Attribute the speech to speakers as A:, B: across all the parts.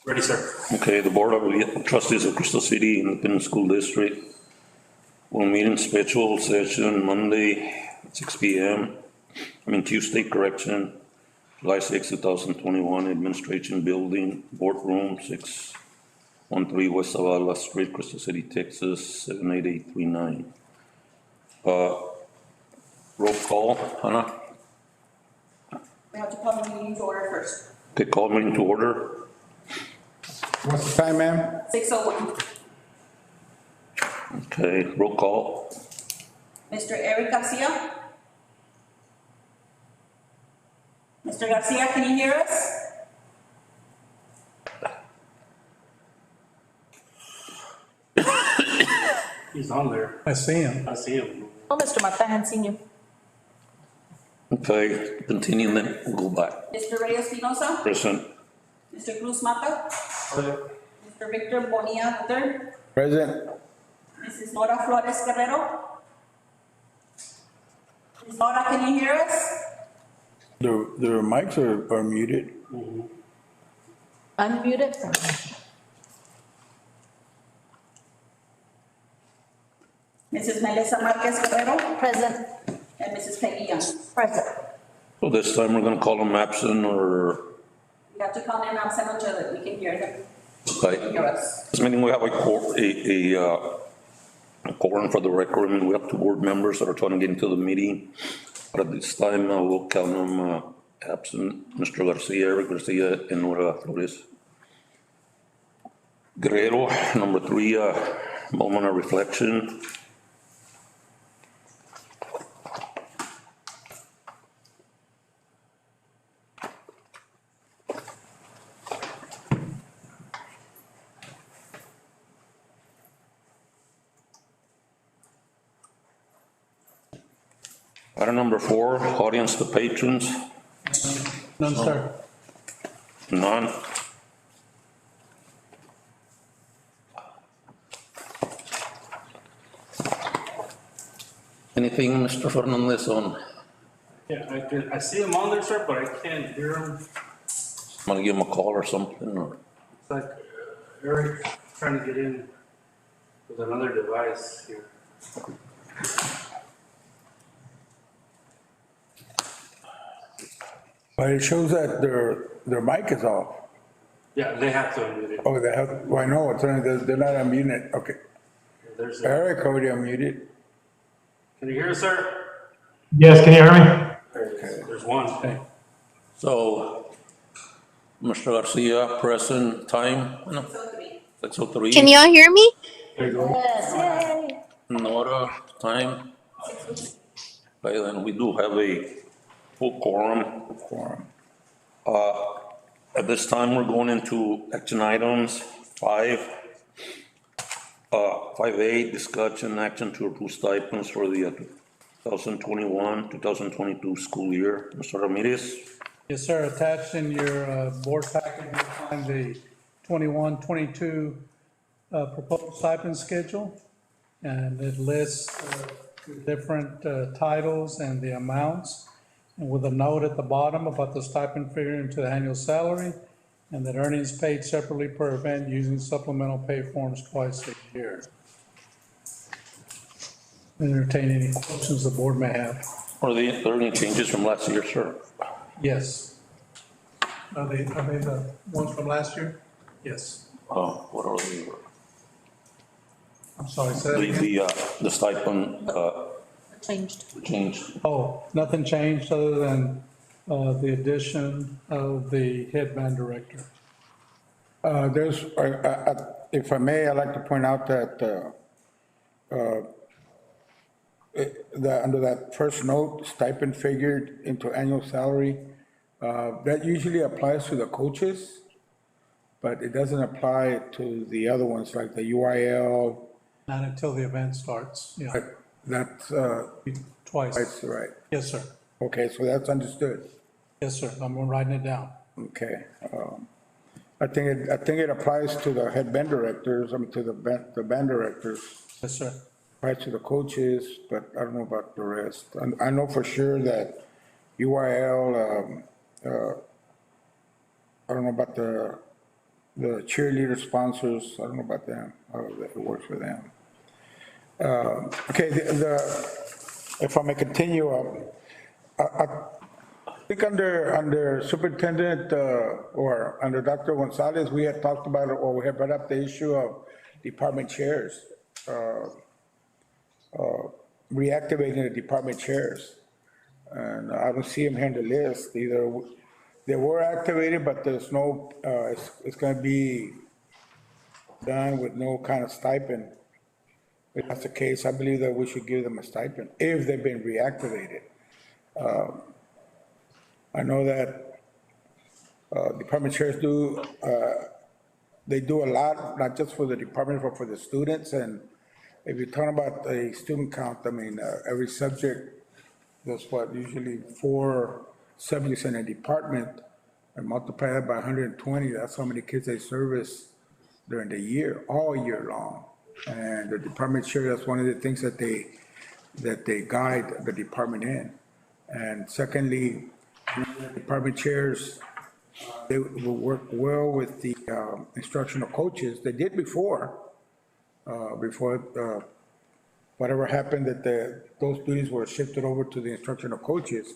A: Ready, sir.
B: Okay, the Board of Trustees of Crystal City Independent School District will meet in special session Monday, 6 p.m. Tuesday, correction, July 6, 2021, Administration Building, Boardroom, 613 West Zavala Street, Crystal City, Texas, 78839. Roll call, Hannah?
C: We have to call the meeting to order first.
B: Okay, call meeting to order.
D: What's the time, ma'am?
C: 6:01.
B: Okay, roll call.
C: Mr. Eric Garcia? Mr. Garcia, can you hear us?
A: He's on there.
E: I see him.
A: I see him.
F: Oh, Mr. Mata, I haven't seen you.
B: Okay, continue then, we'll go back.
C: Mr. Reyes Espinosa?
B: Present.
C: Mr. Cruz Mata? Mr. Victor Bonilla III?
D: Present.
C: Mrs. Nora Flores Guerrero? Ms. Nora, can you hear us?
D: Their mics are muted.
F: Unmuted.
C: Mrs. Melissa Marquez Guerrero?
F: Present.
C: And Mrs. Peggy Young?
F: Present.
B: So this time we're gonna call them absent or,
C: We have to call them absent until that we can hear them,
B: okay.
C: hear us.
B: This meeting we have a quorum for the record. We have two board members that are trying to get into the meeting. But at this time, we'll count them absent, Mr. Garcia, Eric Garcia, and Nora Flores Guerrero. Number 3, moment of reflection. Item number 4, audience to patrons.
E: None, sir.
B: None. Anything, Mr. Fernandez, on?
A: Yeah, I see him on there, sir, but I can't hear him.
B: Want to give him a call or something, or?
A: It's like Eric trying to get in with another device here.
D: But it shows that their mic is off.
A: Yeah, they have to unmute it.
D: Oh, they have, well, I know, it's only, they're not unmuted. Okay.
A: There's
D: Eric already unmuted.
A: Can you hear us, sir?
G: Yes, can you hear me?
A: There's one.
E: Okay.
B: So, Mr. Garcia, present time, 6:03.
H: Can y'all hear me?
F: Yes, yay.
B: Nora, time. Okay, then we do have a full quorum. At this time, we're going into action items 5A, discussion action to approve stipends for the 2021-2022 school year. Mr. Ramirez?
E: Yes, sir. Attached in your board packet, you'll find the 21-22 proposed stipend schedule. And it lists different titles and the amounts, and with a note at the bottom about the stipend figure into the annual salary, and that earnings paid separately per event using supplemental pay forms twice a year. Entertain any questions the board may have.
B: Are there any changes from last year, sir?
E: Yes. Are they the ones from last year? Yes.
B: What are they?
E: I'm sorry, say that again.
B: The stipend
F: Changed.
B: changed.
E: Oh, nothing changed other than the addition of the headband director.
D: There's, if I may, I'd like to point out that, under that first note, stipend figured into annual salary, that usually applies to the coaches, but it doesn't apply to the other ones like the UIL.
E: Not until the event starts, yeah,
D: But that's,
E: twice.
D: that's right.
E: Yes, sir.
D: Okay, so that's understood.
E: Yes, sir. I'm writing it down.
D: Okay. I think it applies to the head band directors, to the band directors,
E: Yes, sir.
D: applies to the coaches, but I don't know about the rest. I know for sure that UIL, I don't know about the the cheerleader sponsors, I don't know about them, how it works for them. Okay, if I may continue, I think under Superintendent, or under Dr. Gonzalez, we had talked about, or we had brought up the issue of department chairs, reactivating the department chairs. And I don't see them here in the list, either they were activated, but there's no, it's gonna be done with no kind of stipend. If that's the case, I believe that we should give them a stipend if they've been reactivated. I know that department chairs do, they do a lot, not just for the department, but for the students. And if you're talking about a student count, I mean, every subject, there's what, usually 4 subjects in a department, and multiply that by 120, that's how many kids they service during the year, all year long. And the department chair, that's one of the things that they guide the department in. And secondly, department chairs, they will work well with the instructional coaches. They did before whatever happened, that those duties were shifted over to the instructional coaches,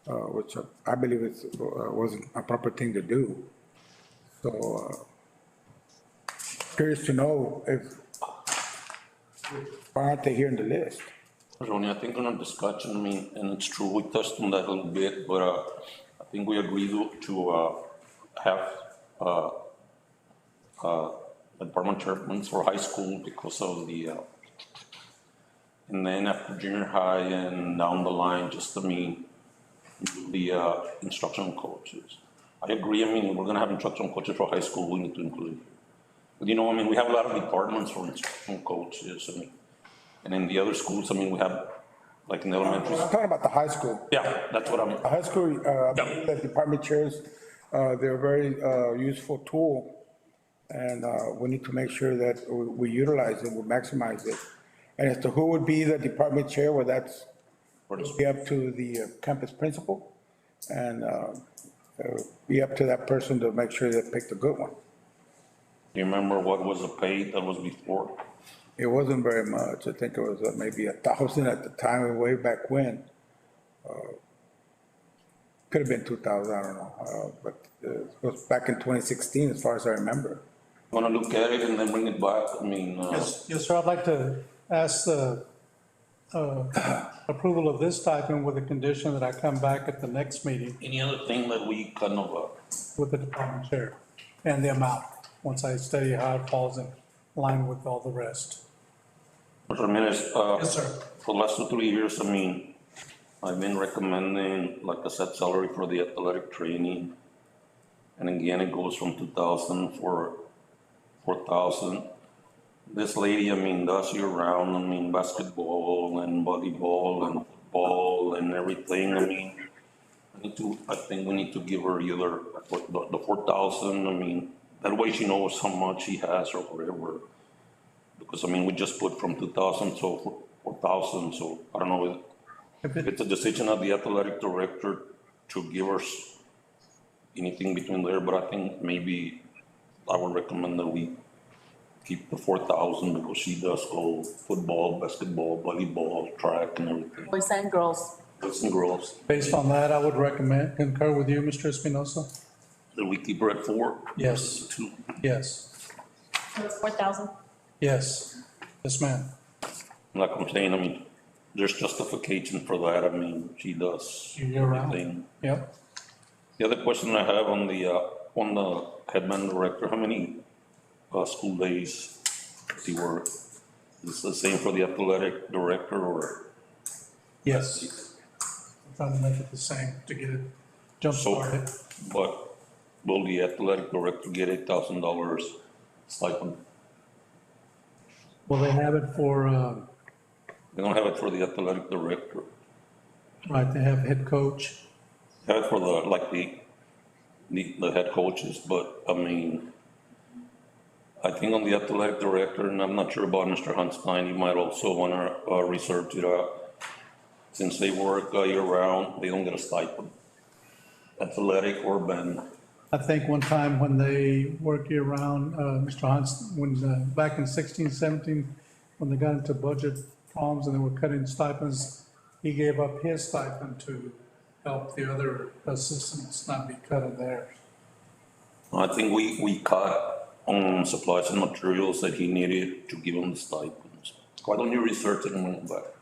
D: which I believe wasn't a proper thing to do. So curious to know why aren't they here in the list?
B: Ronnie, I think in our discussion, I mean, and it's true, we touched on that a little bit, but I think we agreed to have department chairmen for high school because of the, and then after junior high and down the line, just, I mean, the instructional coaches. I agree, I mean, we're gonna have instructional coaches for high school, we need to include it. But you know, I mean, we have a lot of departments for instructional coaches, I mean, and in the other schools, I mean, we have, like in the elementary.
D: I'm talking about the high school.
B: Yeah, that's what I'm.
D: The high school, the department chairs, they're a very useful tool. And we need to make sure that we utilize it, we maximize it. And as to who would be the department chair, well, that's be up to the campus principal. And be up to that person to make sure they pick the good one.
B: You remember what was the pay that was before?
D: It wasn't very much. I think it was maybe 1,000 at the time, way back when. Could have been 2,000, I don't know. But it was back in 2016, as far as I remember.
B: Want to look at it and then bring it back? I mean,
E: Yes, sir, I'd like to ask the approval of this stipend with the condition that I come back at the next meeting
B: any other thing that we kind of,
E: with the department chair and the amount, once I study how it falls in line with all the rest.
B: I mean,
E: Yes, sir.
B: for the last 2, 3 years, I mean, I've been recommending like a set salary for the athletic training. And again, it goes from 2,000 for 4,000. This lady, I mean, does year round, I mean, basketball and volleyball and football and everything. I mean, I think we need to give her either the 4,000, I mean, that way she knows how much she has or whatever. Because, I mean, we just put from 2,000 to 4,000, so I don't know if it's a decision of the athletic director to give her anything between there, but I think maybe I would recommend that we keep the 4,000 because she does go football, basketball, volleyball, track and everything.
F: Boys and girls.
B: Boys and girls.
E: Based on that, I would concur with you, Mr. Espinosa.
B: That we keep her at 4?
E: Yes.
B: 2.
E: Yes,
F: So it's 4,000.
E: yes, yes, ma'am.
B: Like I'm saying, I mean, there's justification for that. I mean, she does
E: Year round.
B: everything.
E: Yep.
B: The other question I have on the headman director, how many school days does he work? Is it the same for the athletic director or?
E: Yes. I'm trying to make it the same to get it jump started.
B: But will the athletic director get $8,000 stipend?
E: Well, they have it for,
B: They don't have it for the athletic director.
E: right, they have head coach.
B: They have it for the head coaches, but I mean, I think on the athletic director, and I'm not sure about Mr. Hunstein, you might also want to research it out. Since they work year round, they don't get a stipend, athletic or band.
E: I think one time when they worked year round, Mr. Hans, back in 16, 17, when they got into budget problems and they were cutting stipends, he gave up his stipend to help the other assistants not be cut of theirs.
B: I think we cut on supplies and materials that he needed to give him the stipends. Why don't you research it and bring it back?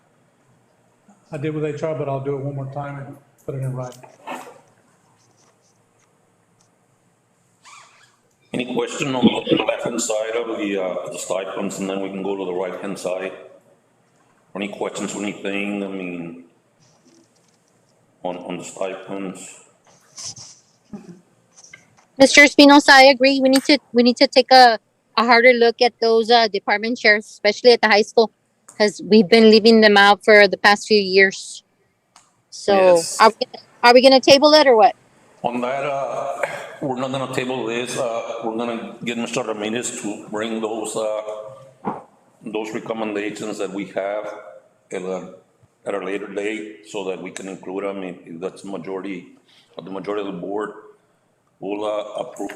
E: I did with HR, but I'll do it one more time and put it in writing.
B: Any question on the left-hand side of the stipends, and then we can go to the right-hand side? Any questions or anything, I mean, on the stipends?
F: Mr. Espinosa, I agree. We need to take a harder look at those department chairs, especially at the high school, because we've been leaving them out for the past few years. So
B: Yes.
F: are we gonna table it or what?
B: On that, we're not gonna table this, we're gonna get Mr. Ramirez to bring those recommendations that we have at a later date, so that we can include them, if that's the majority of the board. We'll, approve,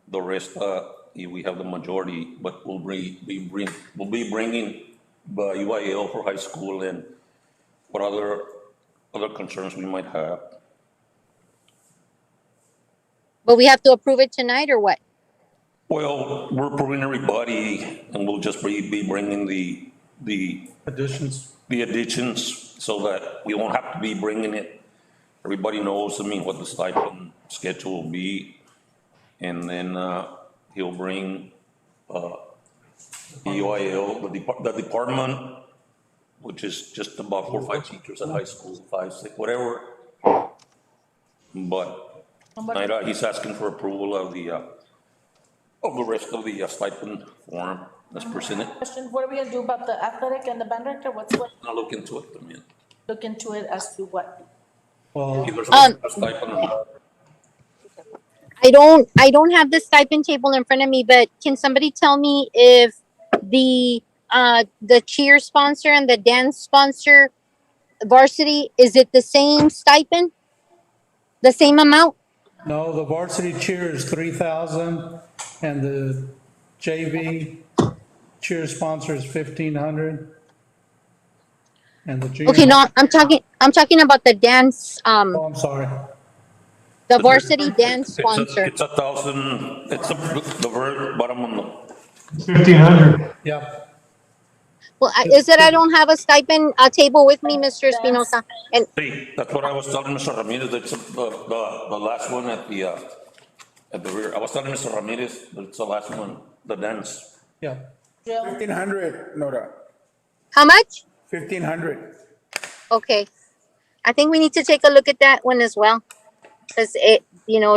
B: the rest, if we have the majority, but we'll be bringing the UIL for high school and what other concerns we might have.
F: But we have to approve it tonight or what?
B: Well, we're approving everybody, and we'll just be bringing the
E: Additions.
B: additions, so that we won't have to be bringing it. Everybody knows, I mean, what the stipend schedule will be, and then, he'll bring, EIL, the department, which is just about 4 or 5 teachers at high school, 5, 6, whatever. But tonight, he's asking for approval of the rest of the stipend form that's presented.
H: Question, what are we gonna do about the athletic and the band director?
B: I'll look into it, I mean,
H: Look into it as to what?
E: Well,
B: if there's a stipend or not.
F: I don't have the stipend table in front of me, but can somebody tell me if the cheer sponsor and the dance sponsor varsity, is it the same stipend? The same amount?
E: no, the varsity cheer is 3,000 and the JV cheer sponsor is 1,500. And the junior.
F: Okay, no, I'm talking about the dance,
E: Oh, I'm sorry.
F: the varsity dance sponsor.
B: It's 1,000, it's the very bottom on the.
G: 1,500.
E: Yep.
F: Well, is it I don't have a stipend table with me, Mr. Espinosa? And
B: See, that's what I was telling Mr. Ramirez, that's the last one at the rear. I was telling Mr. Ramirez, that's the last one, the dance.
E: Yeah.
D: 1,500, Nora,
F: how much?
D: 1,500.
F: Okay. I think we need to take a look at that one as well. Because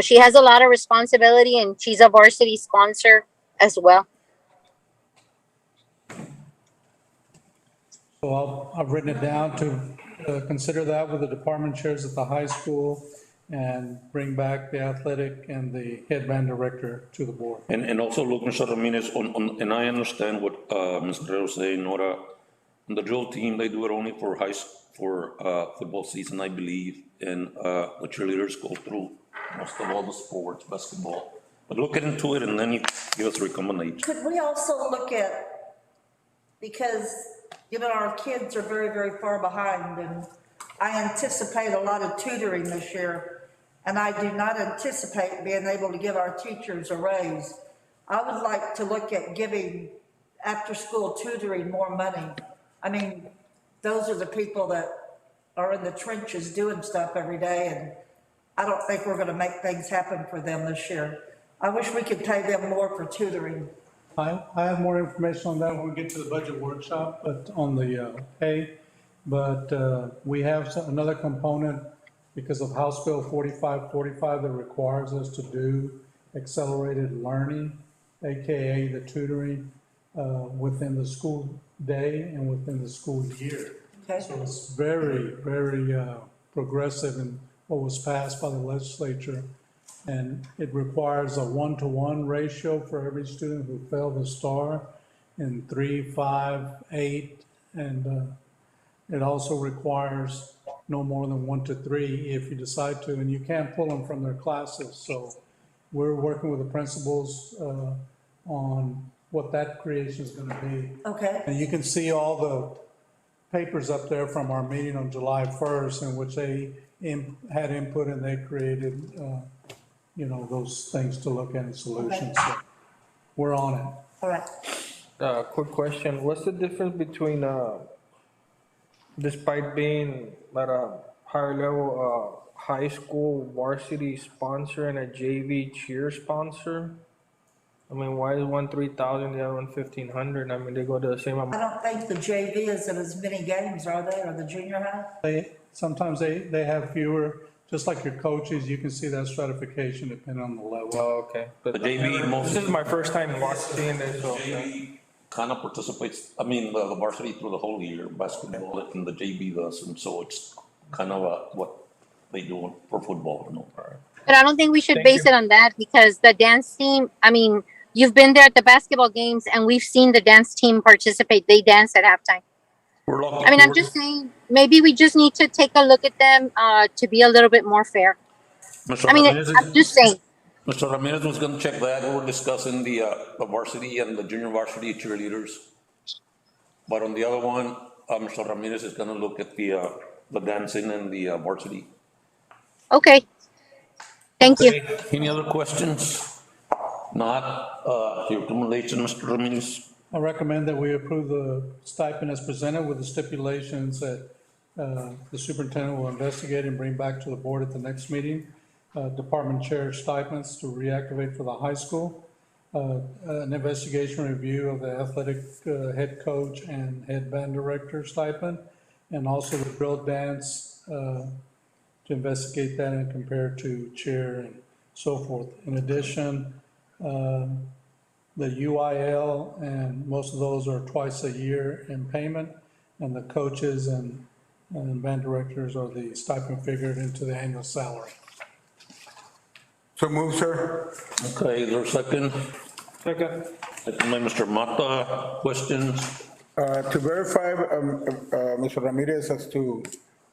F: she has a lot of responsibility and she's a varsity sponsor as well.
E: So I've written it down to consider that with the department chairs at the high school and bring back the athletic and the headband director to the board.
B: And also look, Mr. Ramirez, and I understand what Ms. Guerrero was saying, Nora, on the drill team, they do it only for football season, I believe, and the cheerleaders go through most of all the sports, basketball. But look into it and then you give us a recommendation.
I: Could we also look at, because, our kids are very, very far behind, and I anticipate a lot of tutoring this year, and I do not anticipate being able to give our teachers a raise. I would like to look at giving after-school tutoring more money. I mean, those are the people that are in the trenches doing stuff every day, and I don't think we're gonna make things happen for them this year. I wish we could pay them more for tutoring.
E: I have more information on that when we get to the budget workshop, but on the pay. But we have another component because of House Bill 4545 that requires us to do accelerated learning, AKA the tutoring within the school day and within the school year.
I: Okay.
E: So it's very, very progressive in what was passed by the legislature. And it requires a 1-to-1 ratio for every student who failed the STAR in 3, 5, 8. And it also requires no more than 1 to 3 if you decide to, and you can't pull them from their classes. So we're working with the principals, on what that creation is gonna be.
I: Okay,
E: And you can see all the papers up there from our meeting on July 1st in which they had input and they created, those things to look at and solutions. So we're on it.
I: all right.
J: Quick question, what's the difference between, despite being at a higher level, high school varsity sponsor and a JV cheer sponsor? I mean, why is one 3,000, the other one 1,500? I mean, they go to the same
I: I
J: amount.
I: don't think the JV is in as many games, are they, or the junior high?
E: Sometimes they have fewer, just like your coaches, you can see that stratification depending on the level.
J: Oh, okay. But
B: The JV
J: this is my first time watching this, so.
B: JV kind of participates, I mean, the varsity through the whole year, basketball, and the JV does, and so it's kind of what they do for football,
F: But I don't think we should base it on that because the dance team, I mean, you've been there at the basketball games and we've seen the dance team participate. They dance at halftime.
B: We're lucky.
F: I mean, I'm just saying, maybe we just need to take a look at them to be a little bit more fair.
B: Mr.
F: I mean,
B: Ramirez
F: I'm just saying.
B: Mr. Ramirez was gonna check that, we were discussing the varsity and the junior varsity cheerleaders. But on the other one, Mr. Ramirez is gonna look at the dancing and the varsity.
F: Okay. Thank you.
B: Okay, any other questions? Not, your recommendation, Mr. Ramirez?
E: I recommend that we approve the stipend as presented with the stipulations that the superintendent will investigate and bring back to the board at the next meeting. Department chair stipends to reactivate for the high school. An investigation review of the athletic head coach and head band director stipend, and also the drill dance to investigate that and compare to chair and so forth. In addition, the UIL, and most of those are twice a year in payment, and the coaches and band directors are the stipend figured into the annual salary.
D: So move, sir.
B: Okay, is there a second?
J: Second.
B: Second by Mr. Mata, questions?
D: To verify, Mr. Ramirez, as to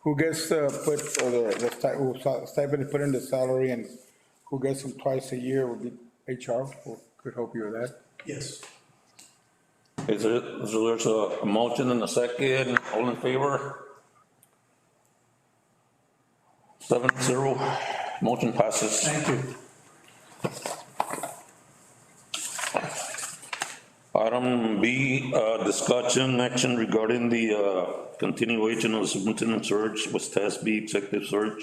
D: who gets put, or the stipend put in the salary and who gets them twice a year would be HR, who could help you with that.
E: Yes.
B: There's a motion and a second, all in favor? 7-0, motion passes.
E: Thank you.
B: Item B, discussion action regarding the continuation of the superintendent search with TASB executive search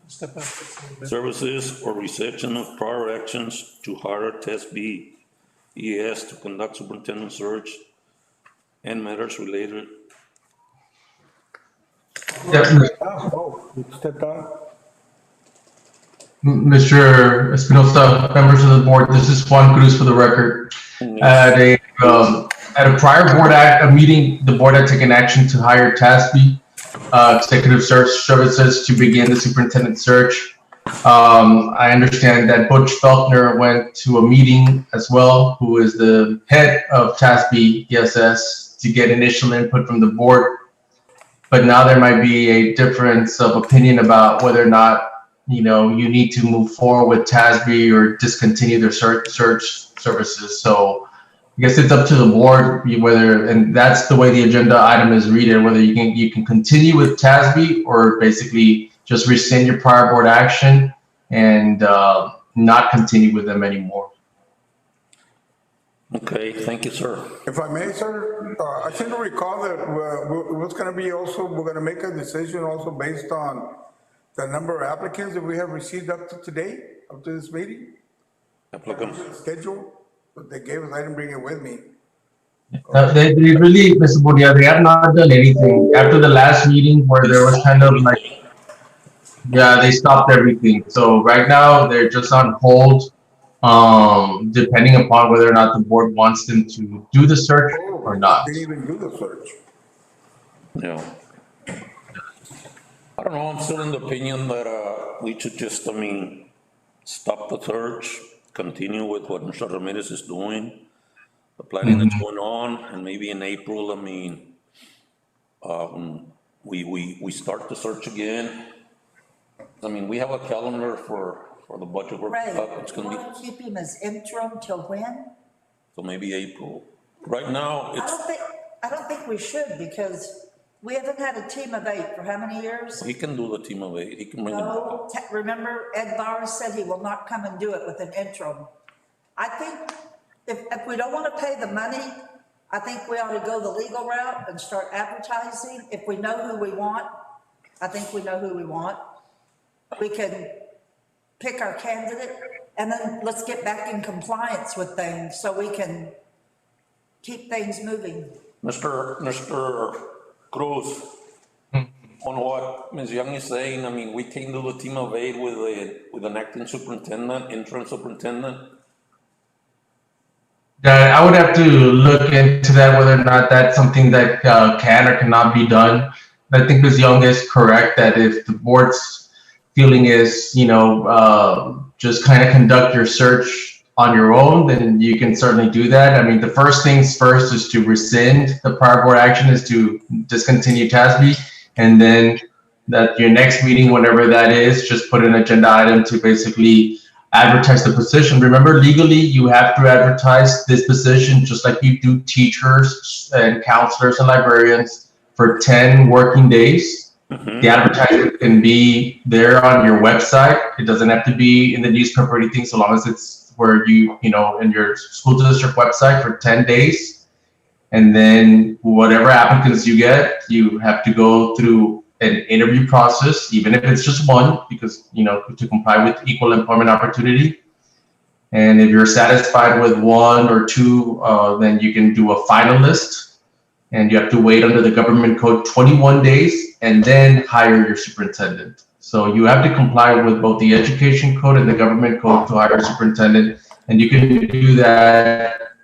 E: Step back just a little bit.
B: services or reception of prior actions to hire TASB ES to conduct superintendent search and matters related.
D: Oh, you stepped out?
G: Mr. Espinosa, members of the board, this is Juan Cruz for the record. At a prior meeting, the board had taken action to hire TASB, executive search services, to begin the superintendent search. I understand that Butch Felkner went to a meeting as well, who is the head of TASB ESS, to get initial input from the board. But now there might be a difference of opinion about whether or not, you need to move forward with TASB or discontinue their search services. So I guess it's up to the board whether, and that's the way the agenda item is read, whether you can continue with TASB or basically just rescind your prior board action and not continue with them anymore.
B: Okay, thank you, sir.
D: If I may, sir, I seem to recall that what's gonna be also, we're gonna make a decision also based on the number of applicants that we have received up to today, up to this meeting.
B: Applicant.
D: Schedule that they gave us, I didn't bring it with me.
G: They really, Mr. Bonilla, they have not done anything after the last meeting where there was kind of like, yeah, they stopped everything. So right now they're just on hold, depending upon whether or not the board wants them to do the search or not.
D: They didn't even do the search.
B: Yeah. I don't know, I'm still in the opinion that we should just, stop the search, continue with what Mr. Ramirez is doing, the planning that's going on, and maybe in April, we start the search again. We have a calendar for for the budget
I: Ray,
B: workshop. It's
I: you
B: gonna be,
I: want to keep him as interim till when?
B: so maybe April. Right now, it's,
I: I don't think we should, because we haven't had a team of 8 for how many years?
B: he can do the team of 8, he can bring it.
I: No, remember Ed Barr said he will not come and do it with an interim. I think if we don't want to pay the money, I think we ought to go the legal route and start advertising. If we know who we want, I think we know who we want. We can pick our candidate, and then let's get back in compliance with things so we can keep things moving.
B: Mr. Cruz, on what Ms. Young is saying, I mean, we can do the team of 8 with an acting superintendent, interim superintendent.
G: Yeah, I would have to look into that, whether or not that's something that can or cannot be done. I think Ms. Young is correct that if the board's feeling is, just kind of conduct your search on your own, then you can certainly do that. I mean, the first things first is to rescind the prior board action, is to discontinue TASB, and then that your next meeting, whenever that is, just put an agenda item to basically advertise the position. Remember, legally, you have to advertise this position just like you do teachers and counselors and librarians for 10 working days. The advertisement can be there on your website. It doesn't have to be in the newspaper or anything, so long as it's where in your school district website for 10 days. And then whatever applicants you get, you have to go through an interview process, even if it's just one, because, to comply with equal employment opportunity. And if you're satisfied with 1 or 2, then you can do a finalist, and you have to wait under the government code 21 days and then hire your superintendent. So you have to comply with both the education code and the government code to hire a superintendent. And you can do that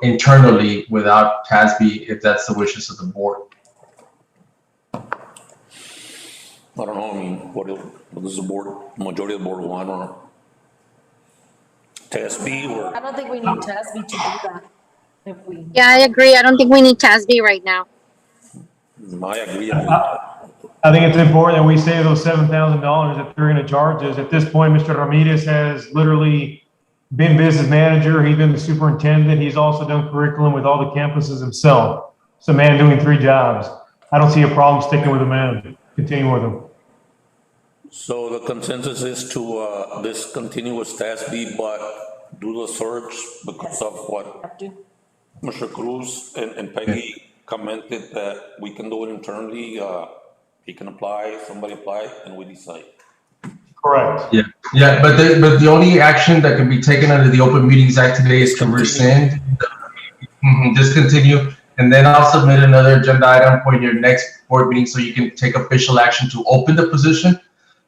G: internally without TASB if that's the wishes of the board.
B: I don't know, I mean, what does the board, majority of the board want, or TSB, or?
H: I don't think we need TASB to do that. If we.
F: Yeah, I agree. I don't think we need TASB right now.
B: I agree.
K: I think it's important that we save those $7,000 that they're gonna charge us. At this point, Mr. Ramirez has literally been business manager, he's been the superintendent, he's also done curriculum with all the campuses himself. It's a man doing 3 jobs. I don't see a problem sticking with a man, continuing with him.
B: So the consensus is to discontinue with TASB, but do the search because of what Mr. Cruz and Peggy commented, that we can do it internally. He can apply, somebody apply, and we decide.
K: Correct.
G: Yeah, but the only action that can be taken under the Open Meetings Act today is to rescind, discontinue, and then I'll submit another agenda item for your next board meeting so you can take official action to open the position.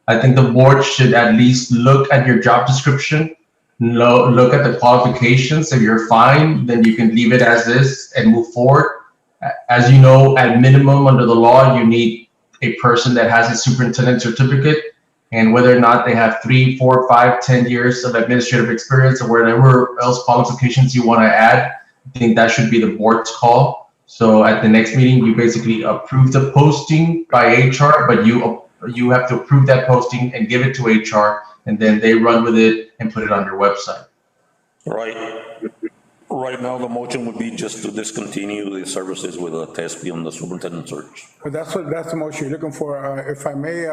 G: I think the board should at least look at your job description, look at the qualifications. If you're fine, then you can leave it as is and move forward. As you know, at minimum under the law, you need a person that has a superintendent certificate, and whether or not they have 3, 4, 5, 10 years of administrative experience or whatever else qualifications you want to add, I think that should be the board's call. So at the next meeting, you basically approve the posting by HR, but you have to approve that posting and give it to HR, and then they run with it and put it on your website.
B: Right now, the motion would be just to discontinue the services with a TSB on the superintendent search.
D: But that's the motion you're looking for. If I may,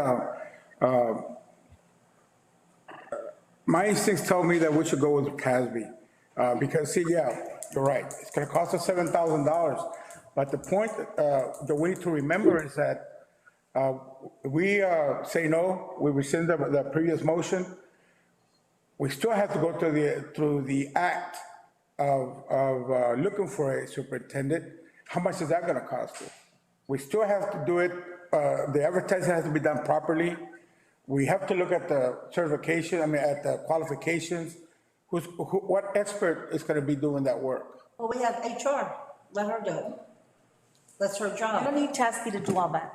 D: my instincts tell me that we should go with CASB. Because see, yeah, you're right. It's gonna cost us $7,000. But the point that we need to remember is that we say no, we rescind the previous motion. We still have to go through the act of looking for a superintendent. How much is that gonna cost us? We still have to do it, the advertising has to be done properly. We have to look at the certification, at the qualifications. What expert is gonna be doing that work?
I: Well, we have HR, let her do it. That's her
H: I
I: job.
H: don't need TASB to do all that.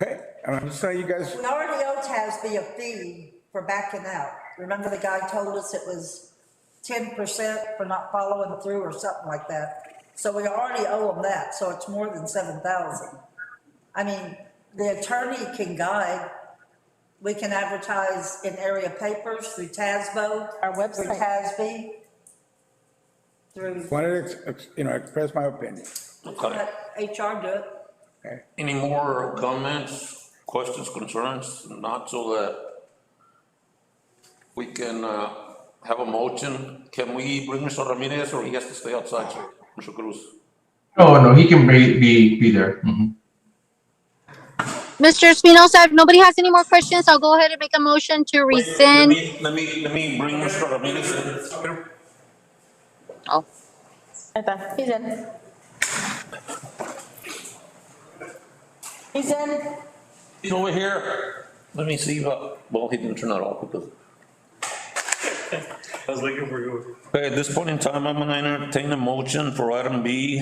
D: Okay, I'm just saying you guys,
I: We already owe TASB a fee for backing out. Remember the guy told us it was 10% for not following through or something like that. So we already owe them that, so it's more than 7,000. I mean, the attorney can guide, We can advertise in area papers through TASBO.
H: Our
I: Through
H: website.
I: TASB. Through,
D: Wanted to, express my opinion.
B: Okay.
I: let HR do it.
D: Okay.
B: Any more comments, questions, concerns? Not so that we can have a motion. Can we bring Mr. Ramirez or he has to stay outside, sir? Mr. Cruz?
G: Oh, no, he can be there. Mhm.
F: Mr. Espinosa, if nobody has any more questions, I'll go ahead and make a motion to rescind.
B: Let me bring Mr. Ramirez in.
F: Oh,
H: Ahí está, he's in. He's in.
B: He's over here. Let me see, well, he didn't turn that off because.
A: I was looking for you.
B: Okay, at this point in time, I'm gonna entertain a motion for item B,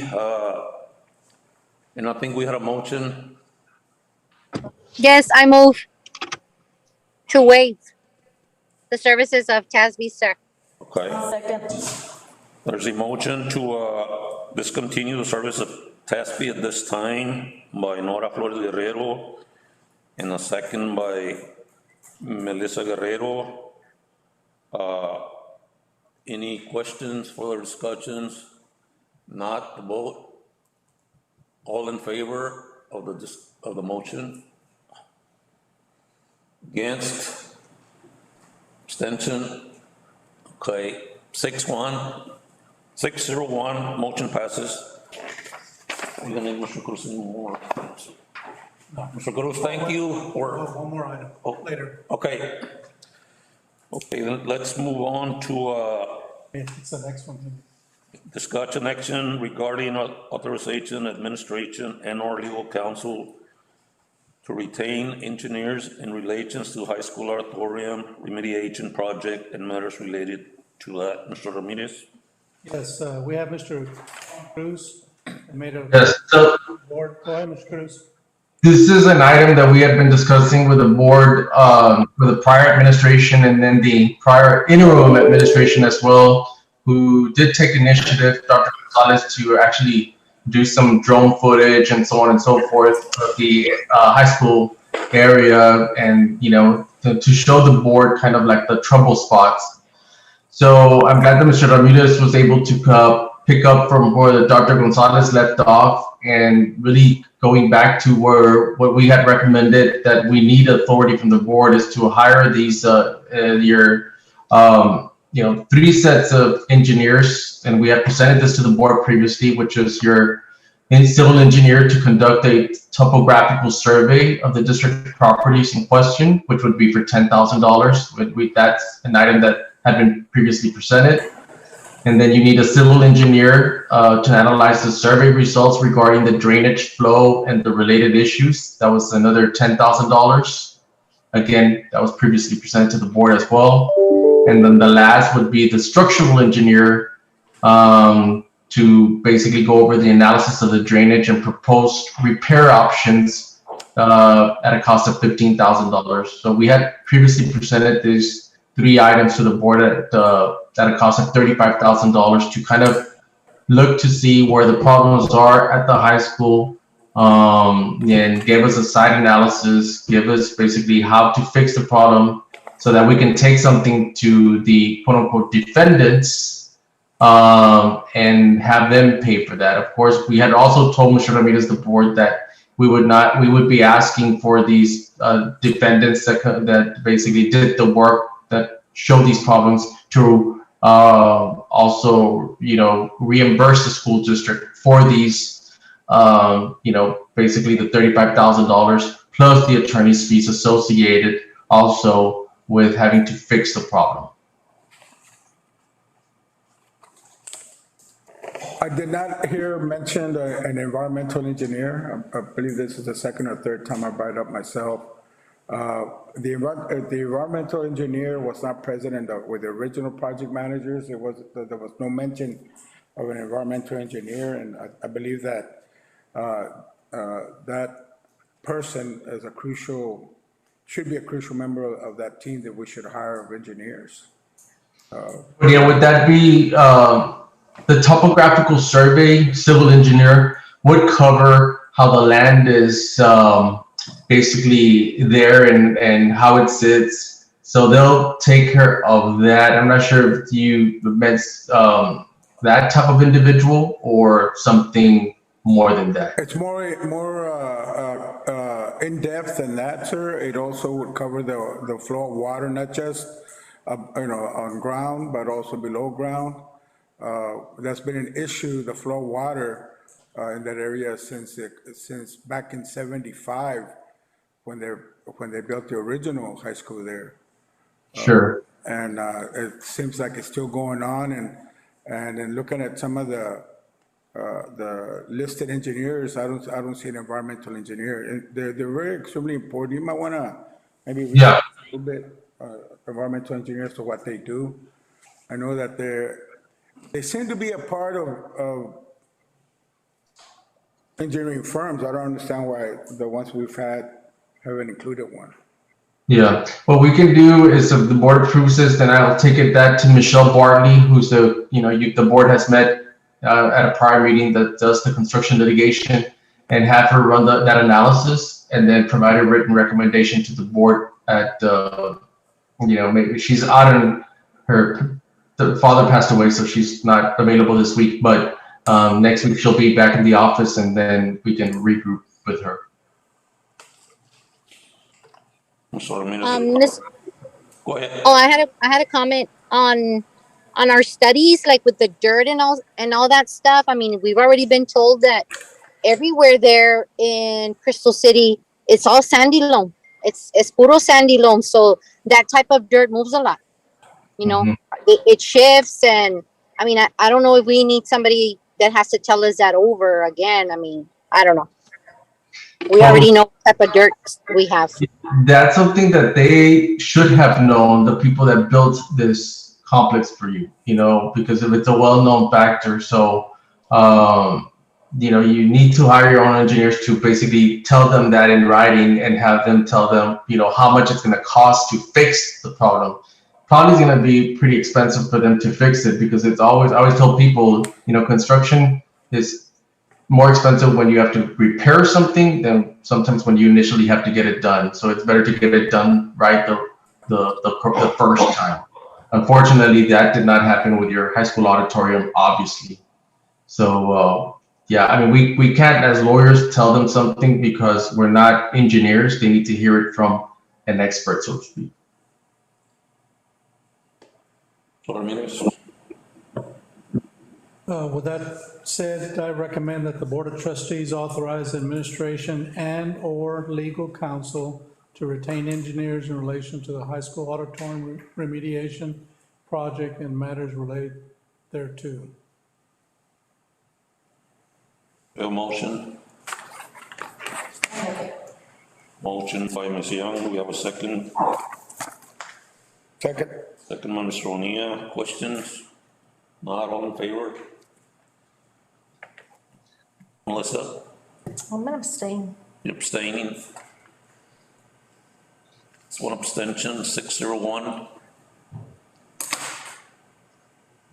B: and I think we had a motion.
F: yes, I move to waive the services of TASB, sir.
B: Okay,
H: Second.
B: there's a motion to discontinue the service of TASB at this time by Nora Flores Guerrero, and a second by Melissa Guerrero. Any questions, further discussions? Not the vote. All in favor of the motion? Against? Abstention? Okay, 601, motion passes. I'm gonna need Mr. Cruz anymore. Mr. Cruz, thank you.
E: One more item, later.
B: Okay. Okay, then let's move on to
E: It's the next one.
B: discussion action regarding authorization, administration, and/or legal counsel to retain engineers in relations to high school auditorium remediation project and matters related to that. Mr. Ramirez?
E: Yes, we have Mr. Cruz, made a
G: Yes, so
E: board. Go ahead, Mr. Cruz.
G: this is an item that we had been discussing with the board, with the prior administration and then the prior interim administration as well, who did take initiative, Dr. Gonzalez, to actually do some drone footage and so on and so forth of the high school area and, to show the board kind of like the trouble spots. So I'm glad that Mr. Ramirez was able to pick up from where Dr. Gonzalez left off and really going back to what we had recommended, that we need authority from the board is to hire these, 3 sets of engineers. And we had presented this to the board previously, which is your civil engineer to conduct a topographical survey of the district properties in question, which would be for $10,000. That's an item that had been previously presented. And then you need a civil engineer to analyze the survey results regarding the drainage flow and the related issues. That was another $10,000. Again, that was previously presented to the board as well. And then the last would be the structural engineer to basically go over the analysis of the drainage and propose repair options at a cost of $15,000. So we had previously presented these 3 items to the board at a cost of $35,000 to kind of look to see where the problems are at the high school, and give us a site analysis, give us basically how to fix the problem so that we can take something to the quote unquote defendants, and have them pay for that. Of course, we had also told Mr. Ramirez, the board, that we would be asking for these defendants that basically did the work that showed these problems to also, reimburse the school district for these, basically the $35,000 plus the attorney's fees associated also with having to fix the problem.
D: I did not hear mentioned an environmental engineer. I believe this is the second or third time I brought it up myself. The environmental engineer was not present with the original project managers. There was no mention of an environmental engineer, and I believe that that person should be a crucial member of that team that we should hire of engineers.
G: Would that be the topographical survey civil engineer would cover how the land is basically there and how it sits. So they'll take care of that. I'm not sure if you meant that type of individual or something more than that.
D: It's more in depth than that, sir. It also would cover the flow of water, not just on ground, but also below ground. That's been an issue, the flow of water in that area since back in '75 when they built the original high school there.
G: Sure.
D: And it seems like it's still going on. And then looking at some of the listed engineers, I don't see an environmental engineer. And they're very extremely important. You might want to maybe read
G: Yeah.
D: a little bit environmental engineers to what they do. I know that they seem to be a part of engineering firms. I don't understand why the ones we've had haven't included one.
G: Yeah, what we can do is if the board approves this, then I'll take it back to Michelle Bartley, who's the board has met at a prior meeting that does the construction litigation, and have her run that analysis and then provide a written recommendation to the board at, maybe she's out on the father passed away, so she's not available this week, but next week she'll be back in the office and then we can regroup with her.
F: Miss,
B: Go ahead.
F: oh, I had a comment on our studies, like with the dirt and all that stuff. I mean, we've already been told that everywhere there in Crystal City, it's all sandy loam. It's puro sandy loam. So that type of dirt moves a lot. It shifts, and I mean, I don't know if we need somebody that has to tell us that over again. I mean, I don't know. We already know what type of dirt we have.
G: That's something that they should have known, the people that built this complex for you, because if it's a well-known factor. So, you need to hire your own engineers to basically tell them that in writing and have them tell them, how much it's going to cost to fix the problem. Probably going to be pretty expensive for them to fix it because I always tell people, construction is more expensive when you have to repair something than sometimes when you initially have to get it done. So it's better to get it done right the first time. Unfortunately, that did not happen with your high school auditorium, obviously. So I mean, we can't as lawyers tell them something because we're not engineers. They need to hear it from an expert, so to speak.
E: With that said, I recommend that the Board of Trustees authorize administration and/or legal counsel to retain engineers in relation to the high school auditorium remediation project and matters related thereto.
B: A motion. Motion by Ms. Young. Do we have a second?
D: Second.
B: Second by Mr. O'Neill. Questions? Not all in favor? Melissa?
H: I'm gonna abstain.
B: You're abstaining? It's one abstention, 601.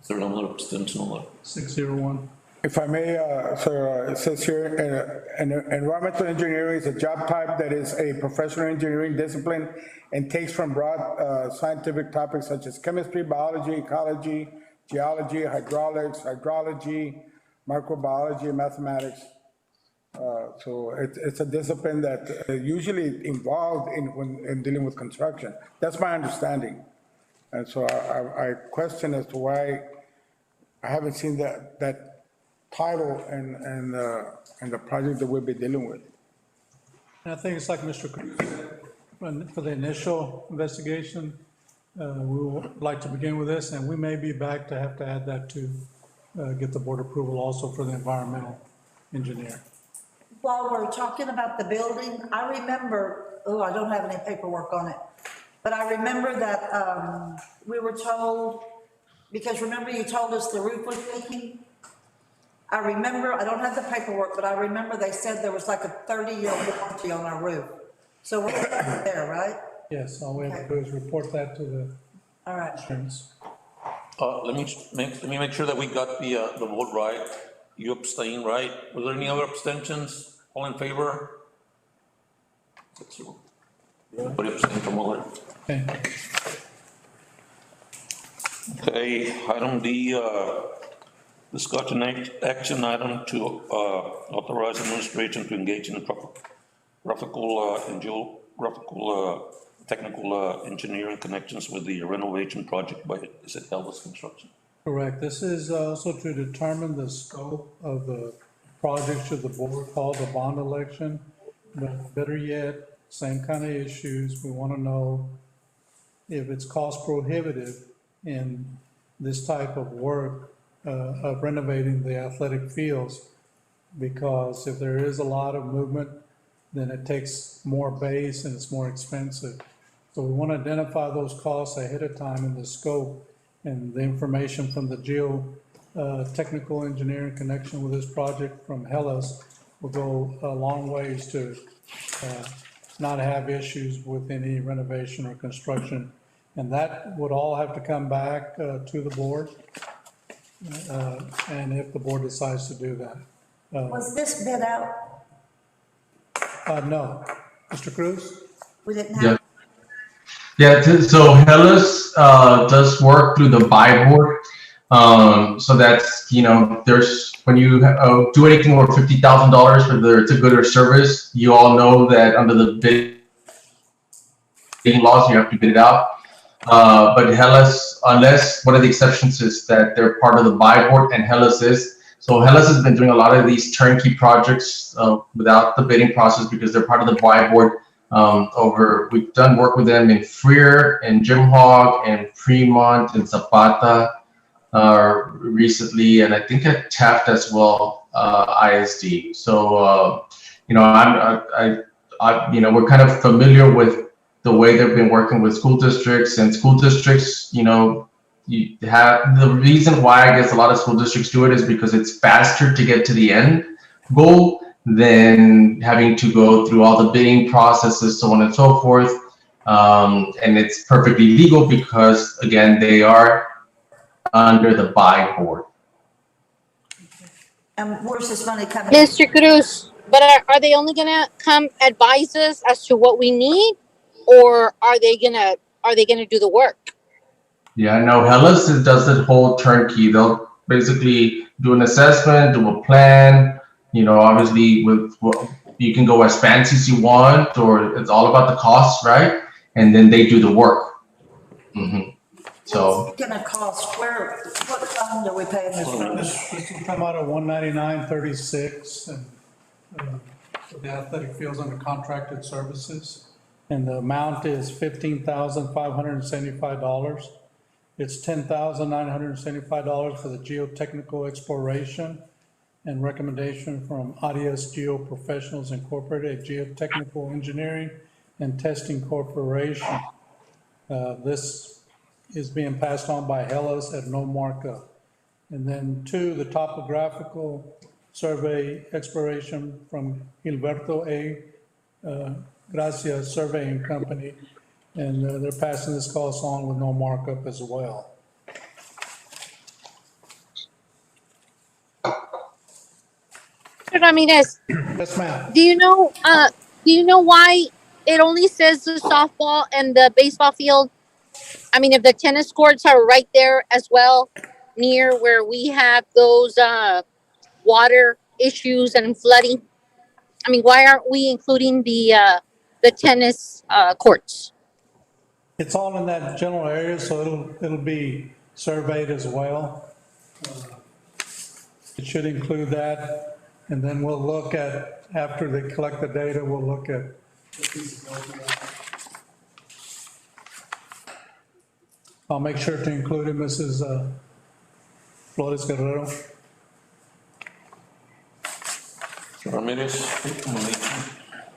B: Is there another abstention on that?
E: 601.
D: If I may, sir, it says here, environmental engineering is a job type that is a professional engineering discipline and takes from broad scientific topics such as chemistry, biology, ecology, geology, hydraulics, hydrology, microbiology, and mathematics. So it's a discipline that usually involved in dealing with construction. That's my understanding. And so I question as to why I haven't seen that title and the project that we'll be dealing with.
E: And I think it's like Mr. Cruz said, for the initial investigation, we would like to begin with this, and we may be back to have to add that to get the board approval also for the environmental engineer.
I: While we're talking about the building, I remember, I don't have any paperwork on it, but I remember that we were told, because remember you told us the roof was leaking? I remember, I don't have the paperwork, but I remember they said there was like a 30-year warranty on our roof. So we're there, right?
E: Yes, all we have to do is report that to the
I: All right.
E: insurance.
B: Let me make sure that we got the vote right. You abstain, right? Were there any other abstentions? All in favor? Everybody abstain from all that?
E: Okay.
B: Okay, item D, discussion action item to, authorize administration to engage in graphical, and geographical, technical, engineering connections with the renovation project by, is it Ellis Construction?
E: Correct. This is also to determine the scope of the project should the board call the bond election. But better yet, same kind of issues. We want to know if it's cost prohibitive in this type of work of renovating the athletic fields. Because if there is a lot of movement, then it takes more base and it's more expensive. So we want to identify those costs ahead of time in the scope, and the information from the technical engineering connection with this project from Hellas will go a long ways to not have issues with any renovation or construction. And that would all have to come back to the board, and if the board decides to do that.
I: Was this bid out?
E: No. Mr. Cruz?
I: We didn't
G: Yeah.
I: have,
G: So Hellas does work through the buy board. So that's, there's, when you do anything over $50,000, whether it's a good or service, you all know that under the bidding laws, you have to bid it out. But Hellas, unless one of the exceptions is that they're part of the buy board, and Hellas is. So Hellas has been doing a lot of these turnkey projects without the bidding process because they're part of the buy board. We've done work with them in Freer, and Jim Hog, and Fremont, and Zapata recently, and I think at Taft as well, ISD. So we're kind of familiar with the way they've been working with school districts, and school districts, you have the reason why I guess a lot of school districts do it is because it's faster to get to the end goal than having to go through all the bidding processes, so on and so forth. And it's perfectly legal because, again, they are under the buy board.
I: and where's this money coming?
F: Mr. Cruz, but are they only gonna come advise us as to what we need, or are they gonna do the work?
G: Yeah, no, Hellas does the whole turnkey. They'll basically do an assessment, do a plan, obviously you can go as fancy as you want, or it's all about the costs, right? And then they do the work. So.
I: What's it gonna cost? What fund are we paying this from?
E: This will come out of 199.36, and the athletic fields under contracted services. And the amount is $15,575. It's $10,975 for the geotechnical exploration and recommendation from Adias Geo Professionals Incorporated, a geotechnical engineering and testing corporation. This is being passed on by Hellas at no markup. And then 2, the topographical survey exploration from Gilberto A. Gracia Surveying Company, and they're passing this cost on with no markup as well.
F: Mr. Ramirez,
E: Yes, ma'am.
F: do you know why it only says the softball and the baseball field? I mean, if the tennis courts are right there as well, near where we have those water issues and flooding. I mean, why aren't we including the tennis courts?
E: It's all in that general area, so it'll be surveyed as well. It should include that, and then we'll look at, after they collect the data, we'll look at the feasibility of it. I'll make sure to include it, Mrs. Flores Guerrero.
B: Ramirez?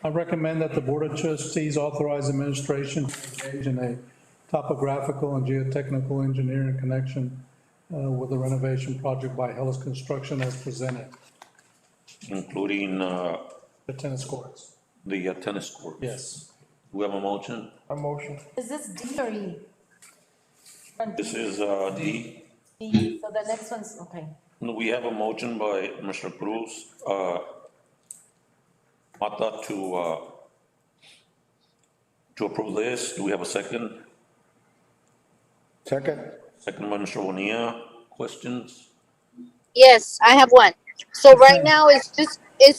E: I recommend that the Board of Trustees authorize administration to engage in a topographical and geotechnical engineering connection with the renovation project by Hellas Construction as presented.
B: Including,
E: The tennis courts.
B: the tennis court.
E: Yes.
B: Do we have a motion?
J: A motion.
H: Is this D or E?
B: This is, D.
H: D, so the next one's, okay.
B: We have a motion by Mr. Cruz, Mata to, to approve this. Do we have a second?
D: Second?
B: Second by Mr. Bonilla. Questions?
F: Yes, I have one. So right now it's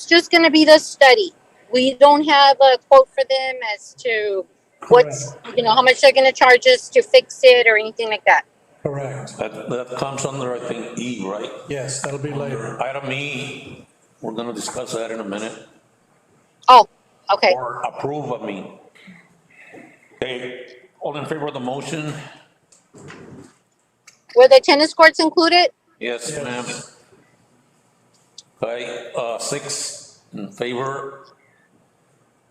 F: just gonna be the study. We don't have a quote for them as to what's, how much they're gonna charge us to fix it or anything like that.
E: Correct.
B: That comes under, I think, E, right?
E: Yes, that'll be later.
B: Item E, we're gonna discuss that in a minute.
F: Oh, okay.
B: Or approve, I mean. Okay, all in favor of the motion?
F: Were the tennis courts included?
B: Yes, ma'am. Okay, 6 in favor,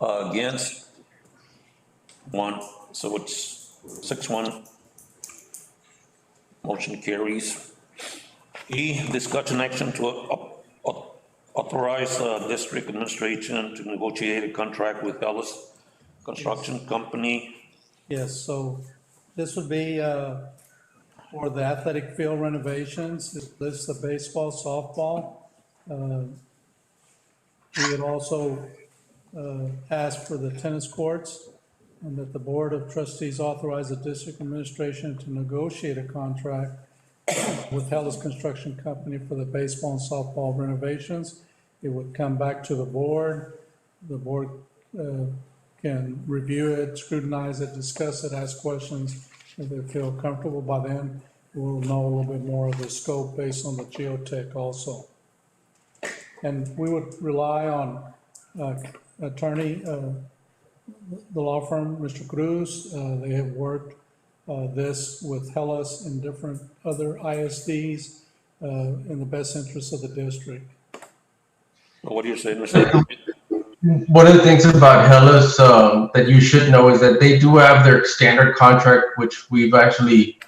B: against, 1, so it's 6-1. Motion carries. E, discussion action to authorize district administration to negotiate a contract with Ellis Construction Company.
E: Yes, so this would be for the athletic field renovations. It lists the baseball, softball. We would also ask for the tennis courts, and that the Board of Trustees authorize the district administration to negotiate a contract with Hellas Construction Company for the baseball and softball renovations. It would come back to the board. The board can review it, scrutinize it, discuss it, ask questions. If they feel comfortable by then, we'll know a little bit more of the scope based on the geotech also. And we would rely on attorney, the law firm, Mr. Cruz. They have worked this with Hellas and different other ISDs in the best interest of the district.
B: What do you say, Mr.?
G: One of the things about Hellas that you should know is that they do have their standard contract, which we've actually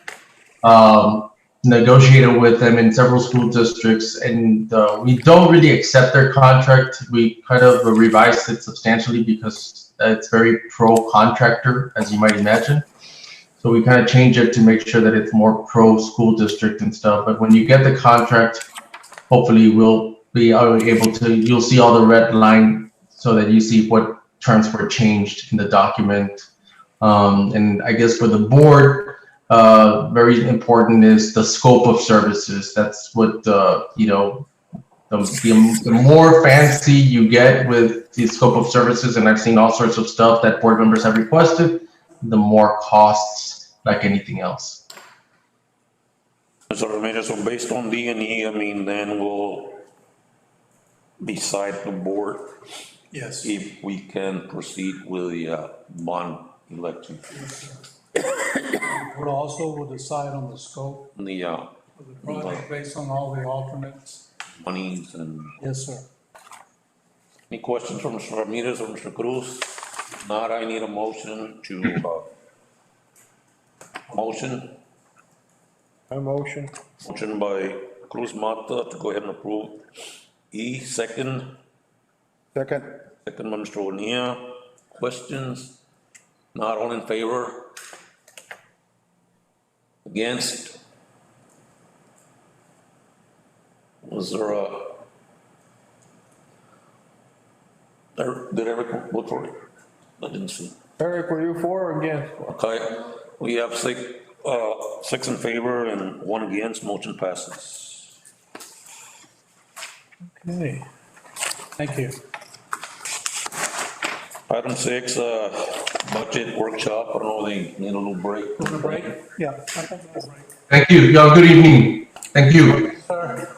G: negotiated with them in several school districts, and we don't really accept their contract. We kind of revised it substantially because it's very pro-contractor, as you might imagine. So we kind of change it to make sure that it's more pro-school district and stuff. But when you get the contract, hopefully we'll be able to, you'll see all the red line so that you see what terms were changed in the document. And I guess for the board, very important is the scope of services. That's what, the more fancy you get with the scope of services, and I've seen all sorts of stuff that board members have requested, the more costs, like anything else.
B: Mr. Ramirez, so based on D and E, I mean, then we'll decide the board.
E: Yes.
B: If we can proceed with the bond election.
E: We'll also will decide on the scope
B: The
E: of the project based on all the alternates.
B: monies and.
E: Yes, sir.
B: Any questions from Mr. Ramirez or Mr. Cruz? Not, I need a motion to, motion.
J: A motion.
B: Motion by Cruz Mata to go ahead and approve. E, second.
D: Second?
B: Second by Mr. Bonilla. Questions? Not, all in favor? Against? Was there did Eric vote for it? I didn't see.
J: Eric, were you for or against?
B: Okay, we have 6 in favor and 1 against, motion passes.
E: Okay. Thank you.
B: Item 6, budget workshop, I don't know, they need a little break.
E: Want a break? Yeah. I think we'll break.
G: Thank you. Y'all, good evening. Thank you.
E: Sir.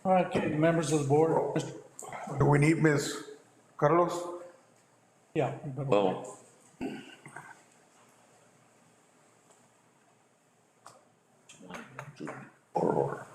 E: All right, okay, members of the board,
D: Do we need Ms. Carlos?
E: yeah. you better-
B: Well, or.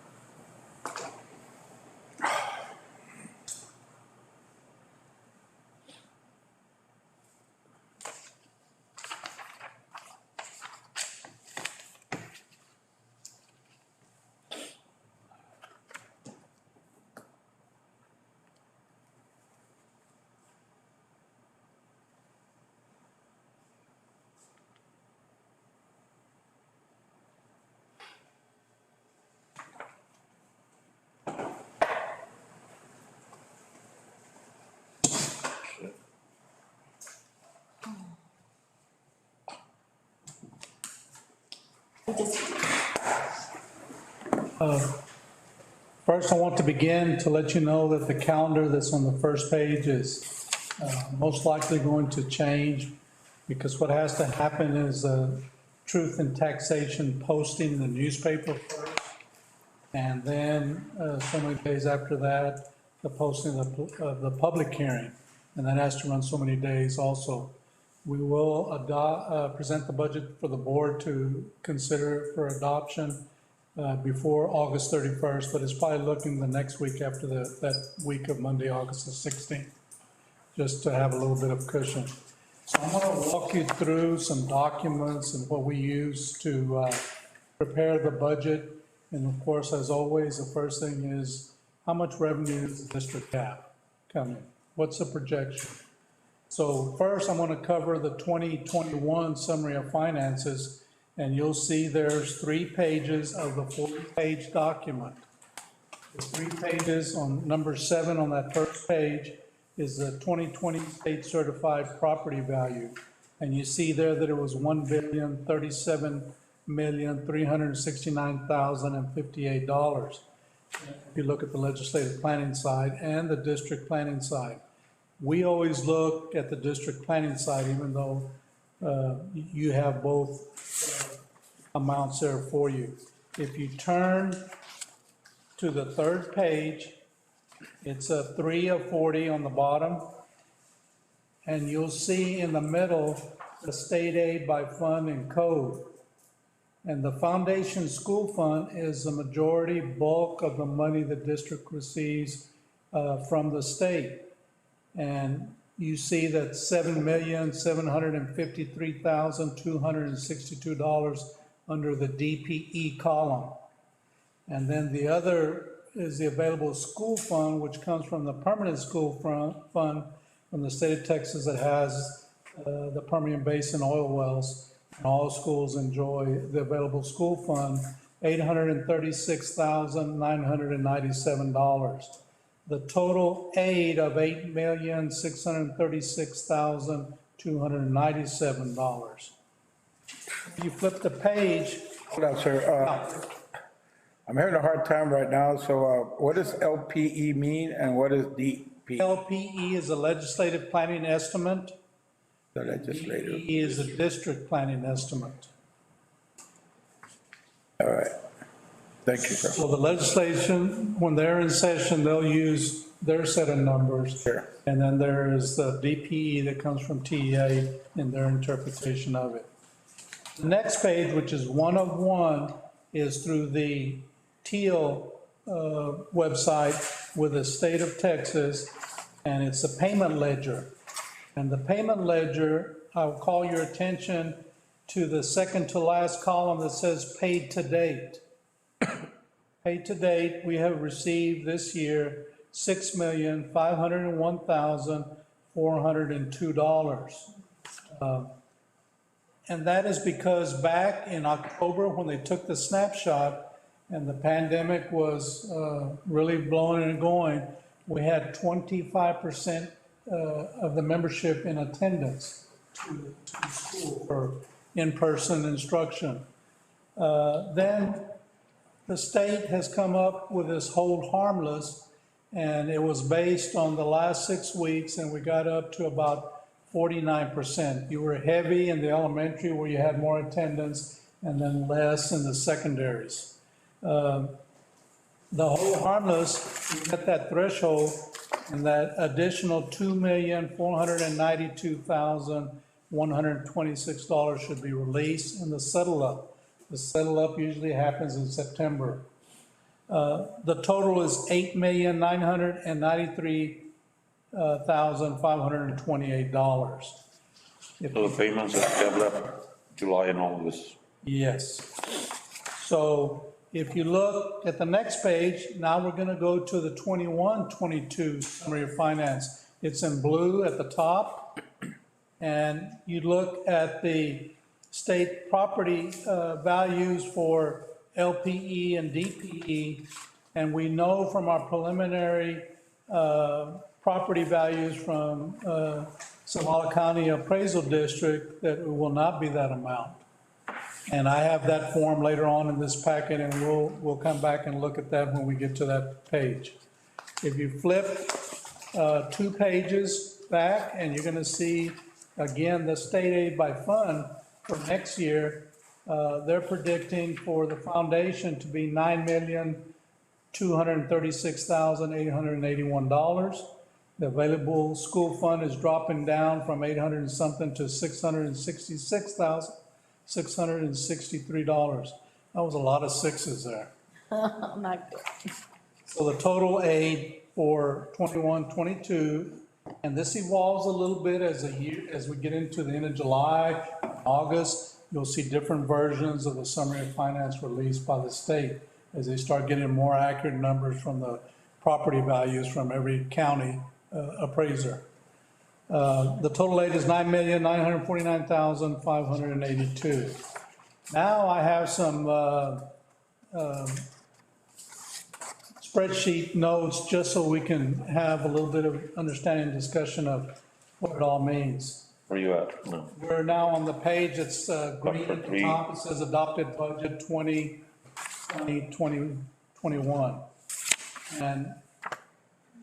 E: First, I want to begin to let you know that the calendar that's on the first page is most likely going to change, because what has to happen is truth in taxation posting in the newspaper first, and then so many days after that, the posting of the public hearing, and that has to run so many days also. We will present the budget for the board to consider for adoption before August 31st, but it's probably looking the next week after that week of Monday, August the 16th, just to have a little bit of cushion. So I'm going to walk you through some documents and what we use to prepare the budget. And of course, as always, the first thing is how much revenue does the district have coming? What's the projection? So first, I'm going to cover the 2021 summary of finances, and you'll see there's 3 pages of the 40-page document. The 3 pages on number 7 on that first page is the 2020 state certified property value. And you see there that it was $1,037,369,058. If you look at the legislative planning side and the district planning side. We always look at the district planning side, even though you have both amounts there for you. If you turn to the third page, it's a 3 of 40 on the bottom, and you'll see in the middle the state aid by fund and code. And the foundation school fund is the majority bulk of the money the district receives from the state. And you see that $7,753,262 under the DPE column. And then the other is the available school fund, which comes from the permanent school fund from the state of Texas that has the Permian Basin oil wells. And all schools enjoy the available school fund, $836,997. the total aid of $8,636,297. You flip the page.
D: Hold on, sir. I'm having a hard time right now, so what does LPE mean and what is DP?
E: LPE is a legislative planning estimate.
D: The legislative.
E: DPE is a district planning estimate.
D: All right. Thank you, sir.
E: So the legislation, when they're in session, they'll use their set of numbers.
D: Sure.
E: And then there is the DPE that comes from TEA in their interpretation of it. The next page, which is one of one, is through the Teal website with the state of Texas, and it's a payment ledger. And the payment ledger, I'll call your attention to the second to last column that says paid to date. Paid to date, we have received this year $6,501,402. And that is because back in October, when they took the snapshot and the pandemic was really blowing and going, we had 25% of the membership in attendance to school for in-person instruction. Then the state has come up with this hold harmless, and it was based on the last 6 weeks, and we got up to about 49%. You were heavy in the elementary where you had more attendance, and then less in the secondaries. The hold harmless, you get that threshold, and that additional $2,492,126 should be released in the settle up. The settle up usually happens in September. The total is $8,993,528.
B: So the payments that we have left, July and August.
E: Yes. So if you look at the next page, now we're gonna go to the 21-22 summary of finance. It's in blue at the top. And you look at the state property values for LPE and DPE, and we know from our preliminary property values from Zavala County Appraisal District that it will not be that amount. And I have that form later on in this packet, and we'll come back and look at that when we get to that page. If you flip 2 pages back, and you're gonna see, again, the state aid by fund for next year, they're predicting for the foundation to be $9,236,881. The available school fund is dropping down from 800 and something to $666,663. That was a lot of sixes there.
H: Not good.
E: So the total aid for 21-22, and this evolves a little bit as we get into the end of July, August, you'll see different versions of the summary of finance released by the state as they start getting more accurate numbers from the property values from every county appraiser. The total aid is $9,949,582. Now I have some spreadsheet notes just so we can have a little bit of understanding and discussion of what it all means.
B: Where you at? No.
E: We're now on the page that's green at the
B: Three.
E: top. It says adopted budget 2020-2021. And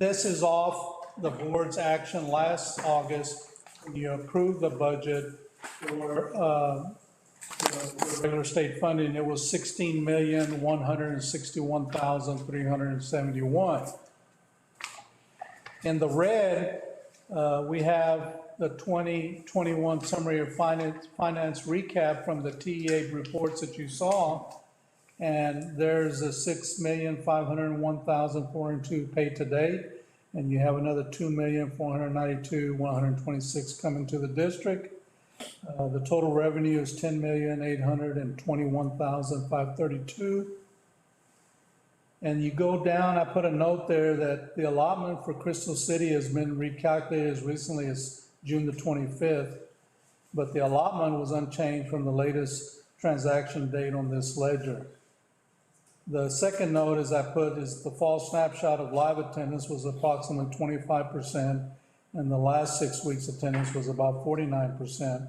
E: this is off the board's action last August when you approved the budget for the regular state funding. It was $16,161,371. In the red, we have the 2021 summary of finance recap from the TEA reports that you saw. And there's a $6,501,402 paid to date. And you have another $2,492,126 coming to the district. The total revenue is $10,821,532. And you go down, I put a note there that the allotment for Crystal City has been recalculated as recently as June the 25th, but the allotment was unchanged from the latest transaction date on this ledger. The second note is I put is the fall snapshot of live attendance was approximately 25%, and the last 6 weeks attendance was about 49%.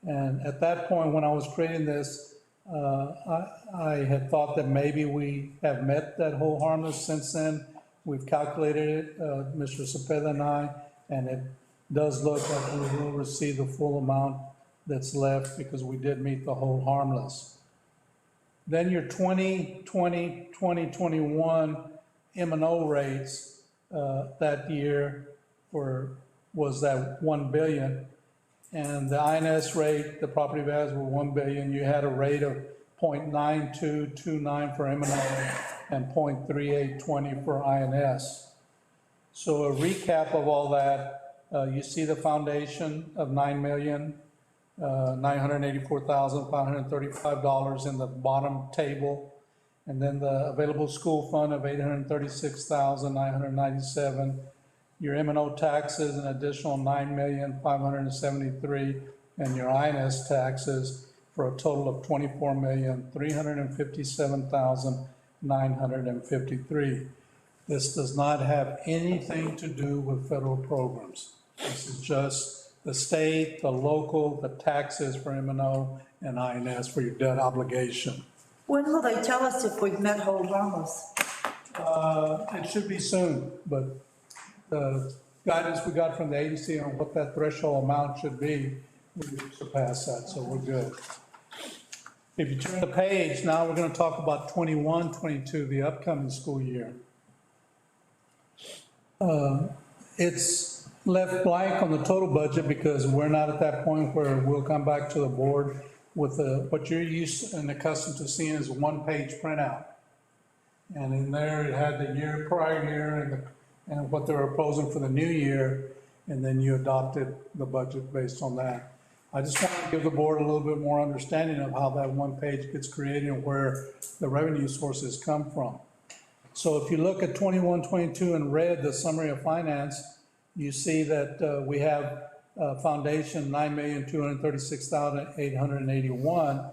E: And at that point, when I was creating this, I had thought that maybe we have met that hold harmless. Since then, we've calculated it, Mr. Cepeda and I, and it does look like we will receive the full amount that's left because we did meet the hold harmless. Then your 2020, 2021 M&O rates that year was that 1 billion. And the INS rate, the property values were 1 billion. You had a rate of 0.9229 for M&O and 0.3820 for INS. So a recap of all that, you see the foundation of $9,984,535 in the bottom table. And then the available school fund of $836,997. Your M&O taxes, an additional $9,573,000, and your INS taxes for a total of $24,357,953. This does not have anything to do with federal programs. This is just the state, the local, the taxes for M&O and INS for your debt obligation.
I: When will they tell us if we've met hold harmless?
E: It should be soon, but the guidance we got from the agency on what that threshold amount should be, we surpassed that, so we're good. If you turn the page, now we're gonna talk about 21, 22, the upcoming school year. It's left blank on the total budget because we're not at that point where we'll come back to the board with what you're used and accustomed to seeing is a one-page printout. And in there, it had the prior year and what they were proposing for the new year, and then you adopted the budget based on that. I just want to give the board a little bit more understanding of how that one page gets created and where the revenue sources come from. So if you look at 21, 22 in red, the summary of finance, you see that we have foundation $9,236,881.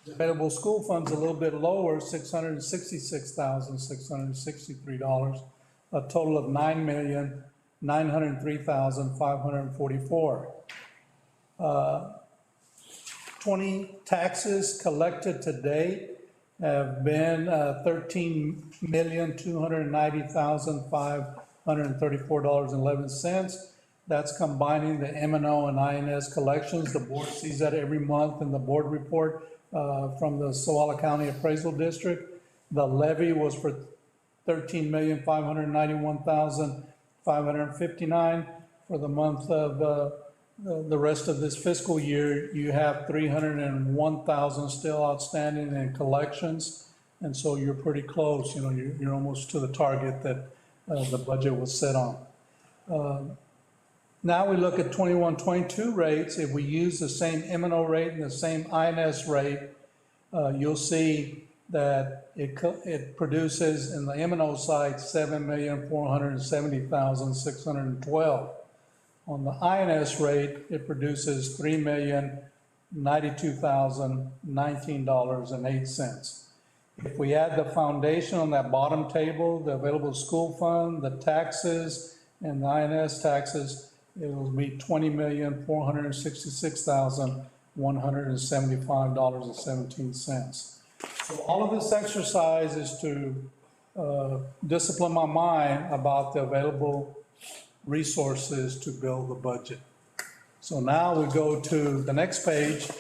E: Available school funds a little bit lower, $666,663. A total of $9,903,544. 20 taxes collected to date have been $13,290,534.11. That's combining the M&O and INS collections. The board sees that every month in the board report from the Solala County Appraisal District. The levy was for $13,591,559 for the month of the rest of this fiscal year. You have 301,000 still outstanding in collections, and so you're pretty close. You know, you're almost to the target that the budget was set on. Now we look at 21, 22 rates. If we use the same M&O rate and the same INS rate, you'll see that it produces in the M&O side 7,470,612. On the INS rate, it produces $3,092,019.08. If we add the foundation on that bottom table, the available school fund, the taxes, and the INS taxes, it will be $20,466,175.17. So all of this exercise is to discipline my mind about the available resources to build the budget. So now we go to the next page,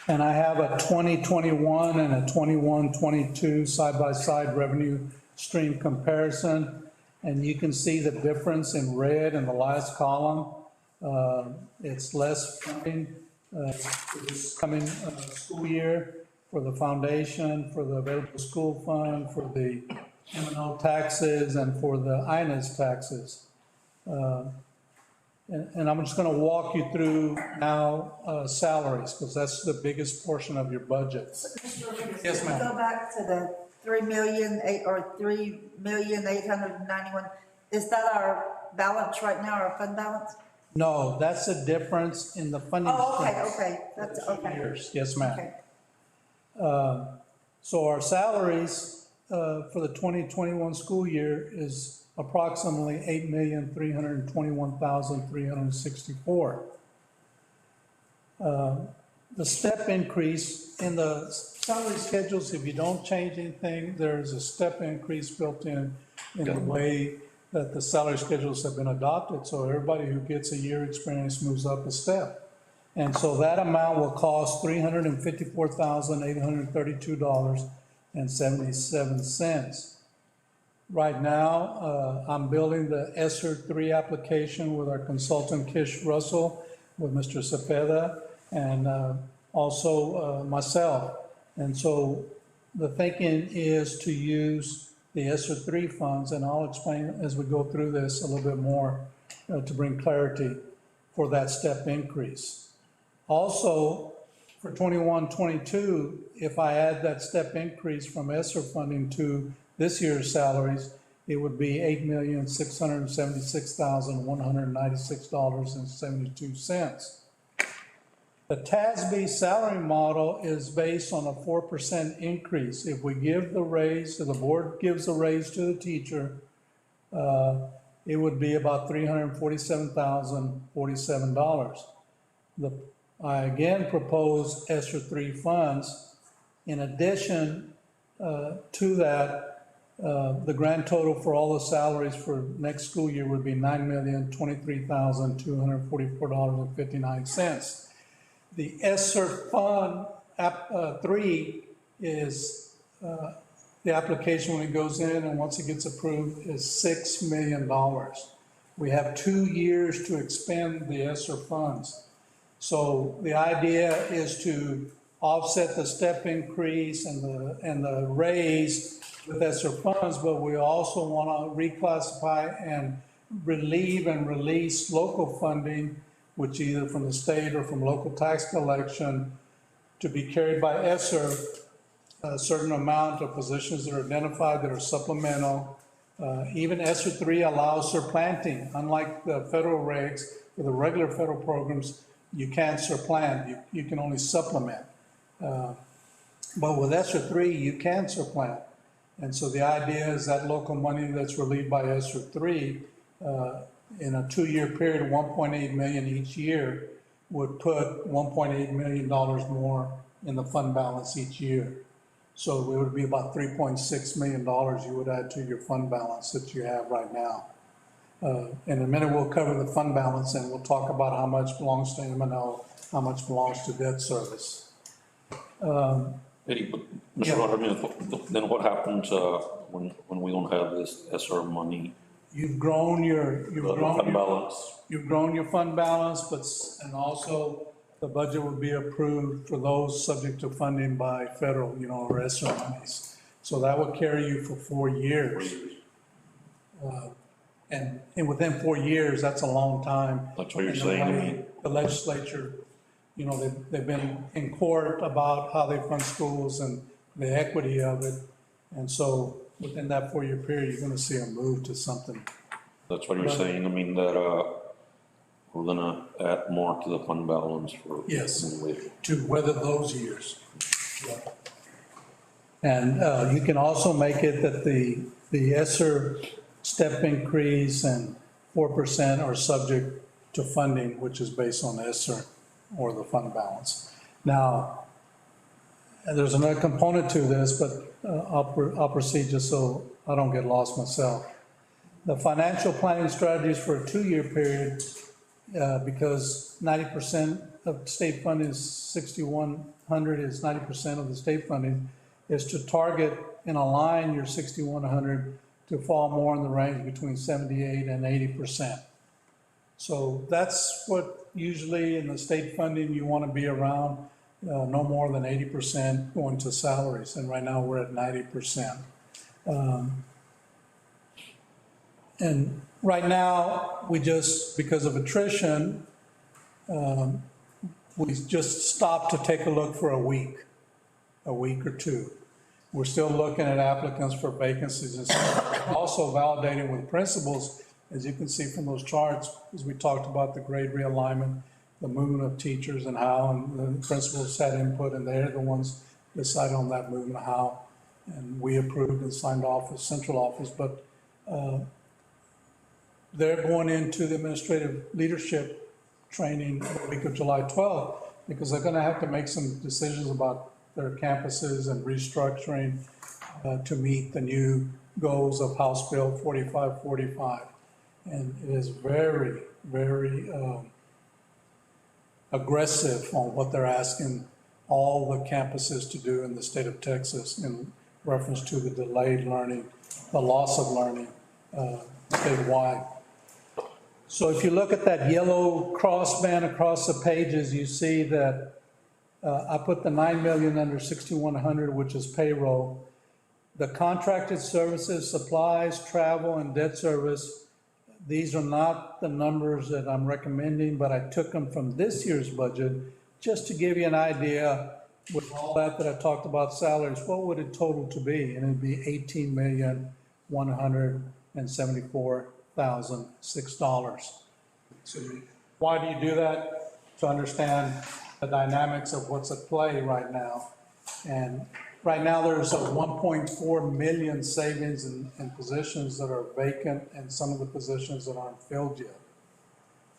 E: and I have a 2021 and a 21-22 side-by-side revenue stream comparison, and you can see the difference in red in the last column. It's less funding for this coming school year for the foundation, for the available school fund, for the M&O taxes, and for the INS taxes. And I'm just going to walk you through now salaries, because that's the biggest portion of your budget. Yes, ma'am.
I: Go back to the 3,891. Is that our balance right now, our fund balance?
E: No, that's a difference in the funding.
I: Oh, okay,
E: streams.
I: okay, that's okay.
E: Years. Yes, ma'am.
I: Okay.
E: So our salaries for the 2021 school year is approximately 8,321,364. The step increase in the salary schedules, if you don't change anything, there's a step increase built in the way that the salary schedules have been adopted. So everybody who gets a year experience moves up a step. And so that amount will cost $354,832.77. Right now, I'm building the ESSER 3 application with our consultant Kish Russell, with Mr. Cepeda, and also myself. And so the thinking is to use the ESSER 3 funds, and I'll explain as we go through this a little bit more to bring clarity for that step increase. Also, for 21-22, if I add that step increase from ESSER funding to this year's salaries, it would be $8,676,196.72. The TASB salary model is based on a 4% increase. If we give the raise, if the board gives a raise to the teacher, it would be about $347,047. I again propose ESSER 3 funds. In addition to that, the grand total for all the salaries for next school year would be $9,023,244.59. The ESSER Fund 3 is, the application when it goes in and once it gets approved is $6 million. We have 2 years to expend the ESSER funds. So the idea is to offset the step increase and the raise with ESSER funds, but we also want to reclassify and relieve and release local funding, which either from the state or from local tax collection, to be carried by ESSER, a certain amount of positions that are identified that are supplemental. Even ESSER 3 allows surplanting. Unlike the federal regs, for the regular federal programs, you can't surplant, you can only supplement. But with ESSER 3, you can supplant. And so the idea is that local money that's relieved by ESSER 3, in a 2-year period, 1.8 million each year, would put $1.8 million more in the fund balance each year. So it would be about $3.6 million you would add to your fund balance that you have right now. In a minute, we'll cover the fund balance and we'll talk about how much belongs to M&O, how much belongs to debt service.
B: Eddie, but Mr. Rodriguez, then what happens when we don't have this ESSER money?
E: You've grown your
B: fund balance.
E: You've grown your fund balance, and also the budget would be approved for those subject to funding by federal, or ESSER monies. So that would carry you for 4 years. And within 4 years, that's a long time.
B: That's what you're saying.
E: The legislature, they've been in court about how they fund schools and the equity of it. And so within that 4-year period, you're gonna see a move to something.
B: That's what you're saying. I mean, that we're gonna add more to the fund balance for.
E: Yes, to weather those years. Yeah. And you can also make it that the ESSER step increase and 4% are subject to funding, which is based on ESSER or the fund balance. Now, there's another component to this, but I'll proceed just so I don't get lost myself. The financial planning strategies for a 2-year period, because 90% of state funding is 6,100 is 90% of the state funding, is to target and align your 6,100 to fall more in the range between 78 and 80%. So that's what usually in the state funding you want to be around, no more than 80% going to salaries. And right now we're at 90%. And right now we just, because of attrition, we just stopped to take a look for a week or two. We're still looking at applicants for vacancies and stuff. Also validating with principals, as you can see from those charts, as we talked about the grade realignment, the movement of teachers and how, and the principals had input, and they're the ones decided on that moving how, and we approved and signed off as central office, but they're going into the administrative leadership training the week of July 12th, because they're gonna have to make some decisions about their campuses and restructuring to meet the new goals of House Bill 4545. And it is very, very aggressive on what they're asking all the campuses to do in the state of Texas in reference to the delayed learning, the loss of learning statewide. So if you look at that yellow crossband across the pages, you see that I put the 9 million under 6,100, which is payroll. The contracted services, supplies, travel, and debt service, these are not the numbers that I'm recommending, but I took them from this year's budget just to give you an idea with all that I talked about salaries, what would it total to be? And it'd be $18,174,006. So why do you do that? To understand the dynamics of what's at play right now. And right now there's a 1.4 million savings in positions that are vacant and some of the positions that aren't filled yet.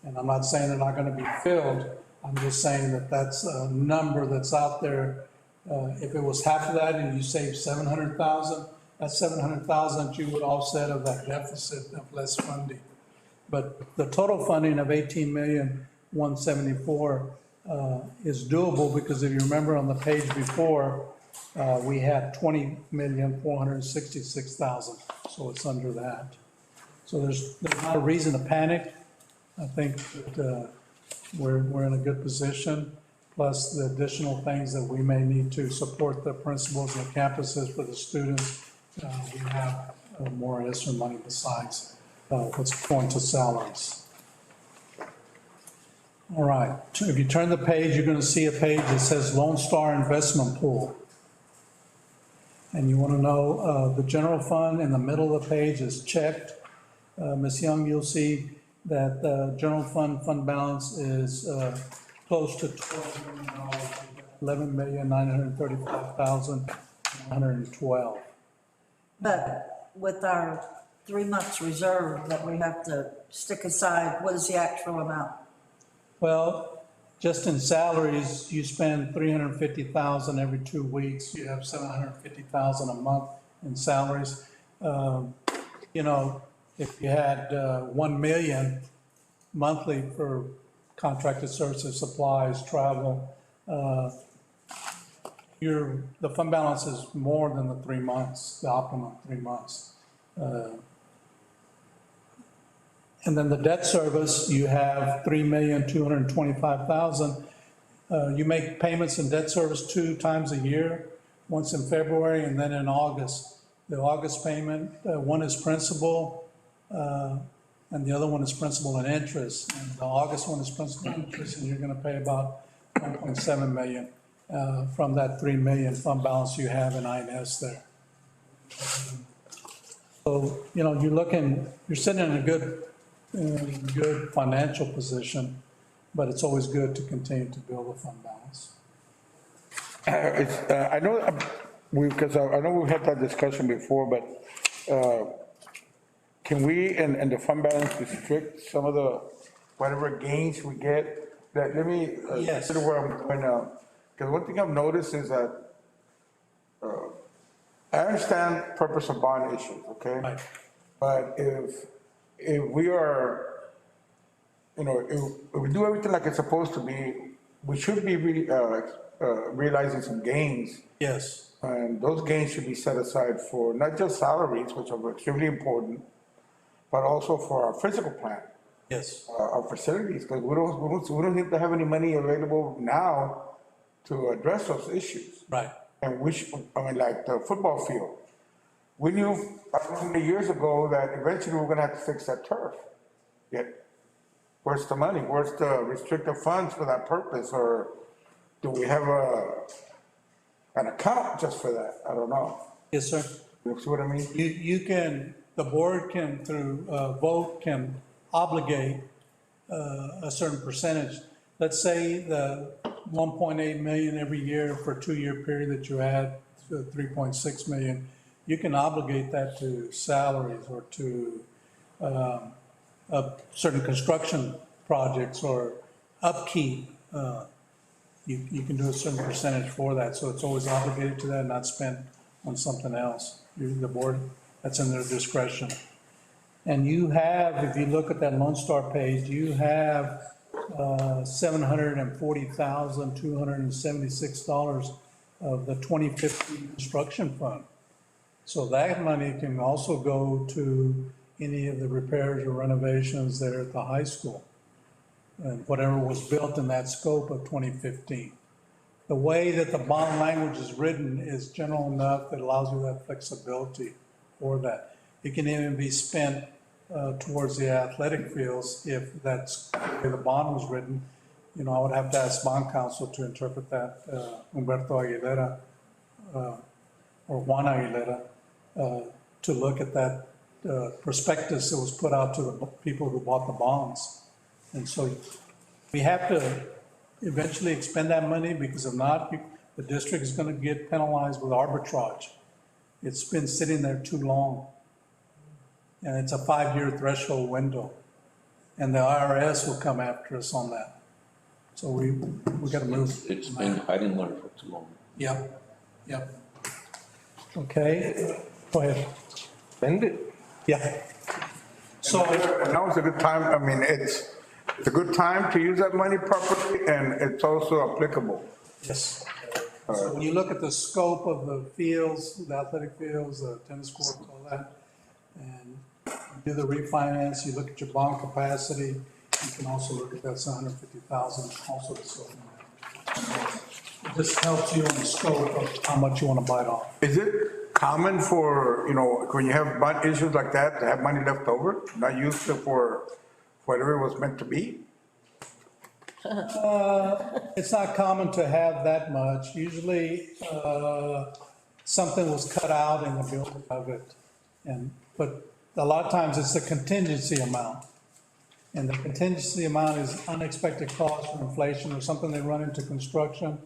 E: And I'm not saying they're not going to be filled. I'm just saying that that's a number that's out there. If it was half of that and you save 700,000, that's 700,000 that you would offset of that deficit of less funding. But the total funding of 18,174,000 is doable, because if you remember on the page before, we had 20,466,000, so it's under that. So there's not a reason to panic. I think that we're in a good position, plus the additional things that we may need to support the principals and the campuses for the students. We have more ESSER money besides what's going to salaries. All right, if you turn the page, you're going to see a page that says Lone Star Investment Pool. And you want to know the general fund in the middle of the page is checked. Ms. Young, you'll see that the general fund balance is close to $12 million, $11,935,112.
I: But with our 3 months reserve that we have to stick aside, what is the actual amount?
E: Well, just in salaries, you spend $350,000 every 2 weeks. You have $750,000 a month in salaries. You know, if you had 1 million monthly for contracted services, supplies, travel, the fund balance is more than the 3 months, the optimum 3 months. And then the debt service, you have $3,225,000. You make payments in debt service 2 times a year, once in February and then in August. The August payment, one is principal, and the other one is principal and interest. And the August one is principal and interest, and you're going to pay about 1.7 million from that 3 million fund balance you have in INS there. So, you know, you're sitting in a good financial position, but it's always good to continue to build a fund balance.
D: I know, because I know we've had that discussion before, but can we, and the fund balance, restrict some of the, whatever gains we get? Let me
E: Yes.
D: consider where I'm going now. Because one thing I've noticed is that I understand purpose of bond issues, okay?
E: Right.
D: But if we are, you know, if we do everything like it's supposed to be, we should be realizing some gains.
E: Yes.
D: And those gains should be set aside for not just salaries, which are extremely important, but also for our physical plan,
E: Yes.
D: our facilities, because we don't seem to have any money available now to address those issues.
E: Right.
D: And like the football field. We knew, I don't know how many years ago, that eventually we're gonna have to fix that turf. Yet, where's the money? Where's the restricted funds for that purpose? Or do we have an account just for that? I don't know.
E: Yes, sir.
D: You see what I mean?
E: You can, the board can, through vote, can obligate a certain percentage. Let's say the 1.8 million every year for a 2-year period that you add to 3.6 million, you can obligate that to salaries or to certain construction projects or upkeep. You can do a certain percentage for that, so it's always obligated to that, not spent on something else. The board, that's in their discretion. And you have, if you look at that Lone Star page, you have $740,276 of the 2015 construction fund. So that money can also go to any of the repairs or renovations there at the high school, and whatever was built in that scope of 2015. The way that the bond language is written is general enough that allows you that flexibility for that. It can even be spent towards the athletic fields if that's the way the bond was written. You know, I would have to ask bond counsel to interpret that, Humberto Aguilera or Juan Aguilera, to look at that prospectus that was put out to the people who bought the bonds. And so we have to eventually expend that money, because if not, the district is going to get penalized with arbitrage. It's been sitting there too long. And it's a 5-year threshold window. And the IRS will come after us on that. So we got to move.
B: It's been hiding there for too long.
E: Yep. Okay, go ahead.
J: Spend it.
E: Yeah. So,
D: And now is a good time, I mean, it's a good time to use that money properly, and it's also applicable.
E: yes. So when you look at the scope of the fields, the athletic fields, the tennis courts, all that, and do the refinance, you look at your bond capacity, you can also look at that $750,000, also the scope. It just helps you on the scope of how much you want to bite off.
D: Is it common for, you know, when you have bond issues like that, to have money left over, not used for whatever it was meant to be?
E: It's not common to have that much. Usually, something was cut out in the building of it. But a lot of times it's the contingency amount. And the contingency amount is unexpected costs or inflation or something they run into construction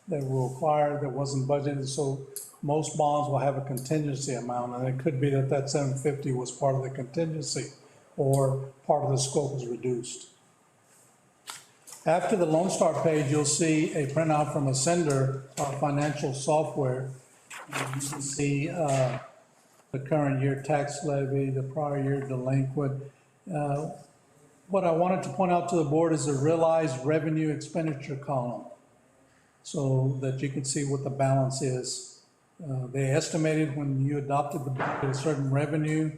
E: that will require, that wasn't budgeted. So most bonds will have a contingency amount, and it could be that that 750 was part of the contingency or part of the scope is reduced. After the Lone Star page, you'll see a printout from Ascender, our financial software. And you can see the current year tax levy, the prior year delinquent. What I wanted to point out to the board is the realized revenue expenditure column, so that you can see what the balance is. They estimated when you adopted the budget a certain revenue,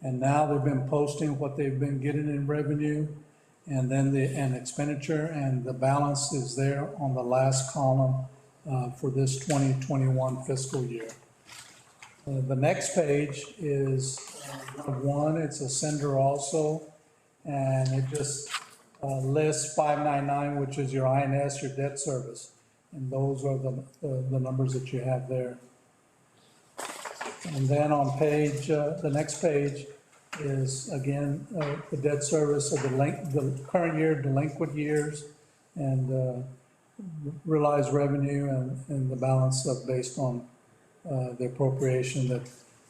E: and now they've been posting what they've been getting in revenue, and then and expenditure, and the balance is there on the last column for this 2021 fiscal year. The next page is one, it's a sender also, and it just lists 599, which is your INS, your debt service. And those are the numbers that you have there. And then on page, the next page is, again, the debt service of the current year, delinquent years, and realized revenue, and the balance of based on the appropriation that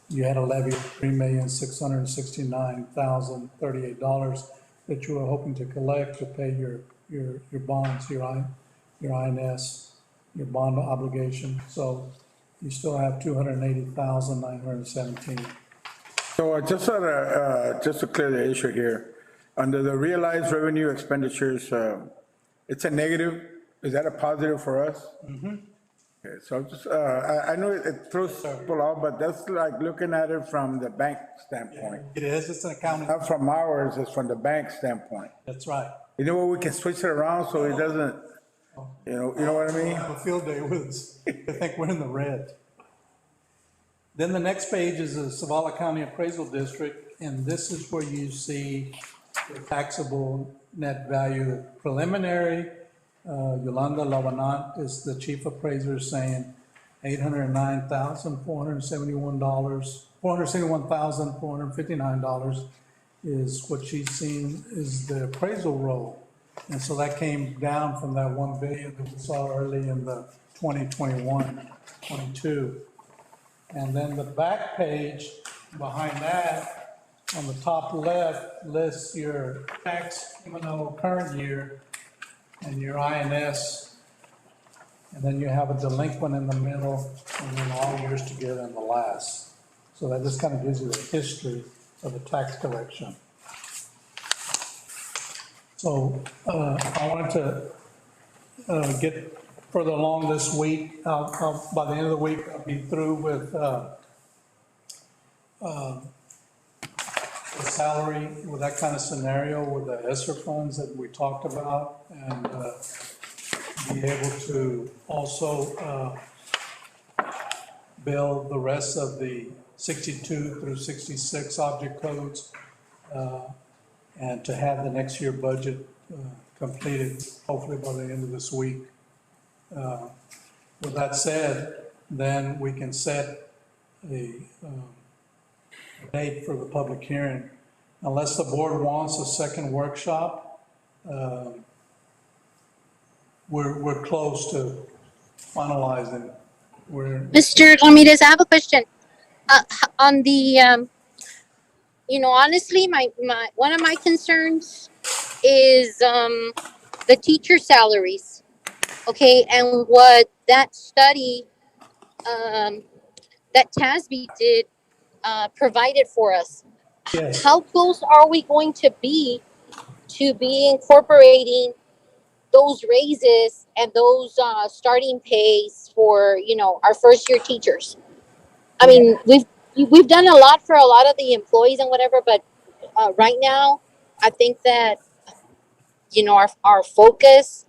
E: you had a levy of $3,669,038 that you were hoping to collect to pay your bonds, your INS, your bond obligation. So you still have $280,917.
D: So just to clear the issue here, under the realized revenue expenditures, it's a negative. Is that a positive for us?
E: Mm-hmm.
D: Okay, so just, I know it throws people off, but that's like looking at it from the bank standpoint.
E: It is, it's an accounting.
D: Not from ours, it's from the bank standpoint.
E: That's right.
D: You know what, we can switch it around so it doesn't, you know what I mean?
E: Have a field day with us. I think we're in the red. Then the next page is the Zavala County Appraisal District, and this is where you see the taxable net value preliminary. Yolanda Lavanant is the chief appraiser, saying $471,459 is what she's seen is the appraisal roll. And so that came down from that 1 billion that we saw early in the 2021, 22. And then the back page behind that, on the top left, lists your tax, current year, and your INS. And then you have a delinquent in the middle, and then all years together in the last. So that just kind of gives you the history of the tax collection. So I wanted to get further along this week. By the end of the week, I'll be through with the salary, with that kind of scenario, with the ESSER funds that we talked about, and be able to also bill the rest of the 62 through 66 object codes, and to have the next year budget completed, hopefully by the end of this week. With that said, then we can set a date for the public hearing. Unless the board wants a second workshop, we're close to finalizing.
F: Mr. Ramirez, I have a question. On the, honestly, one of my concerns is the teacher salaries. Okay, and what that study that TASB did provided for us.
E: Yes.
F: How close are we going to be incorporating those raises and those starting pays for our first year teachers? I mean, we've done a lot for a lot of the employees and whatever, but right now, I think that our focus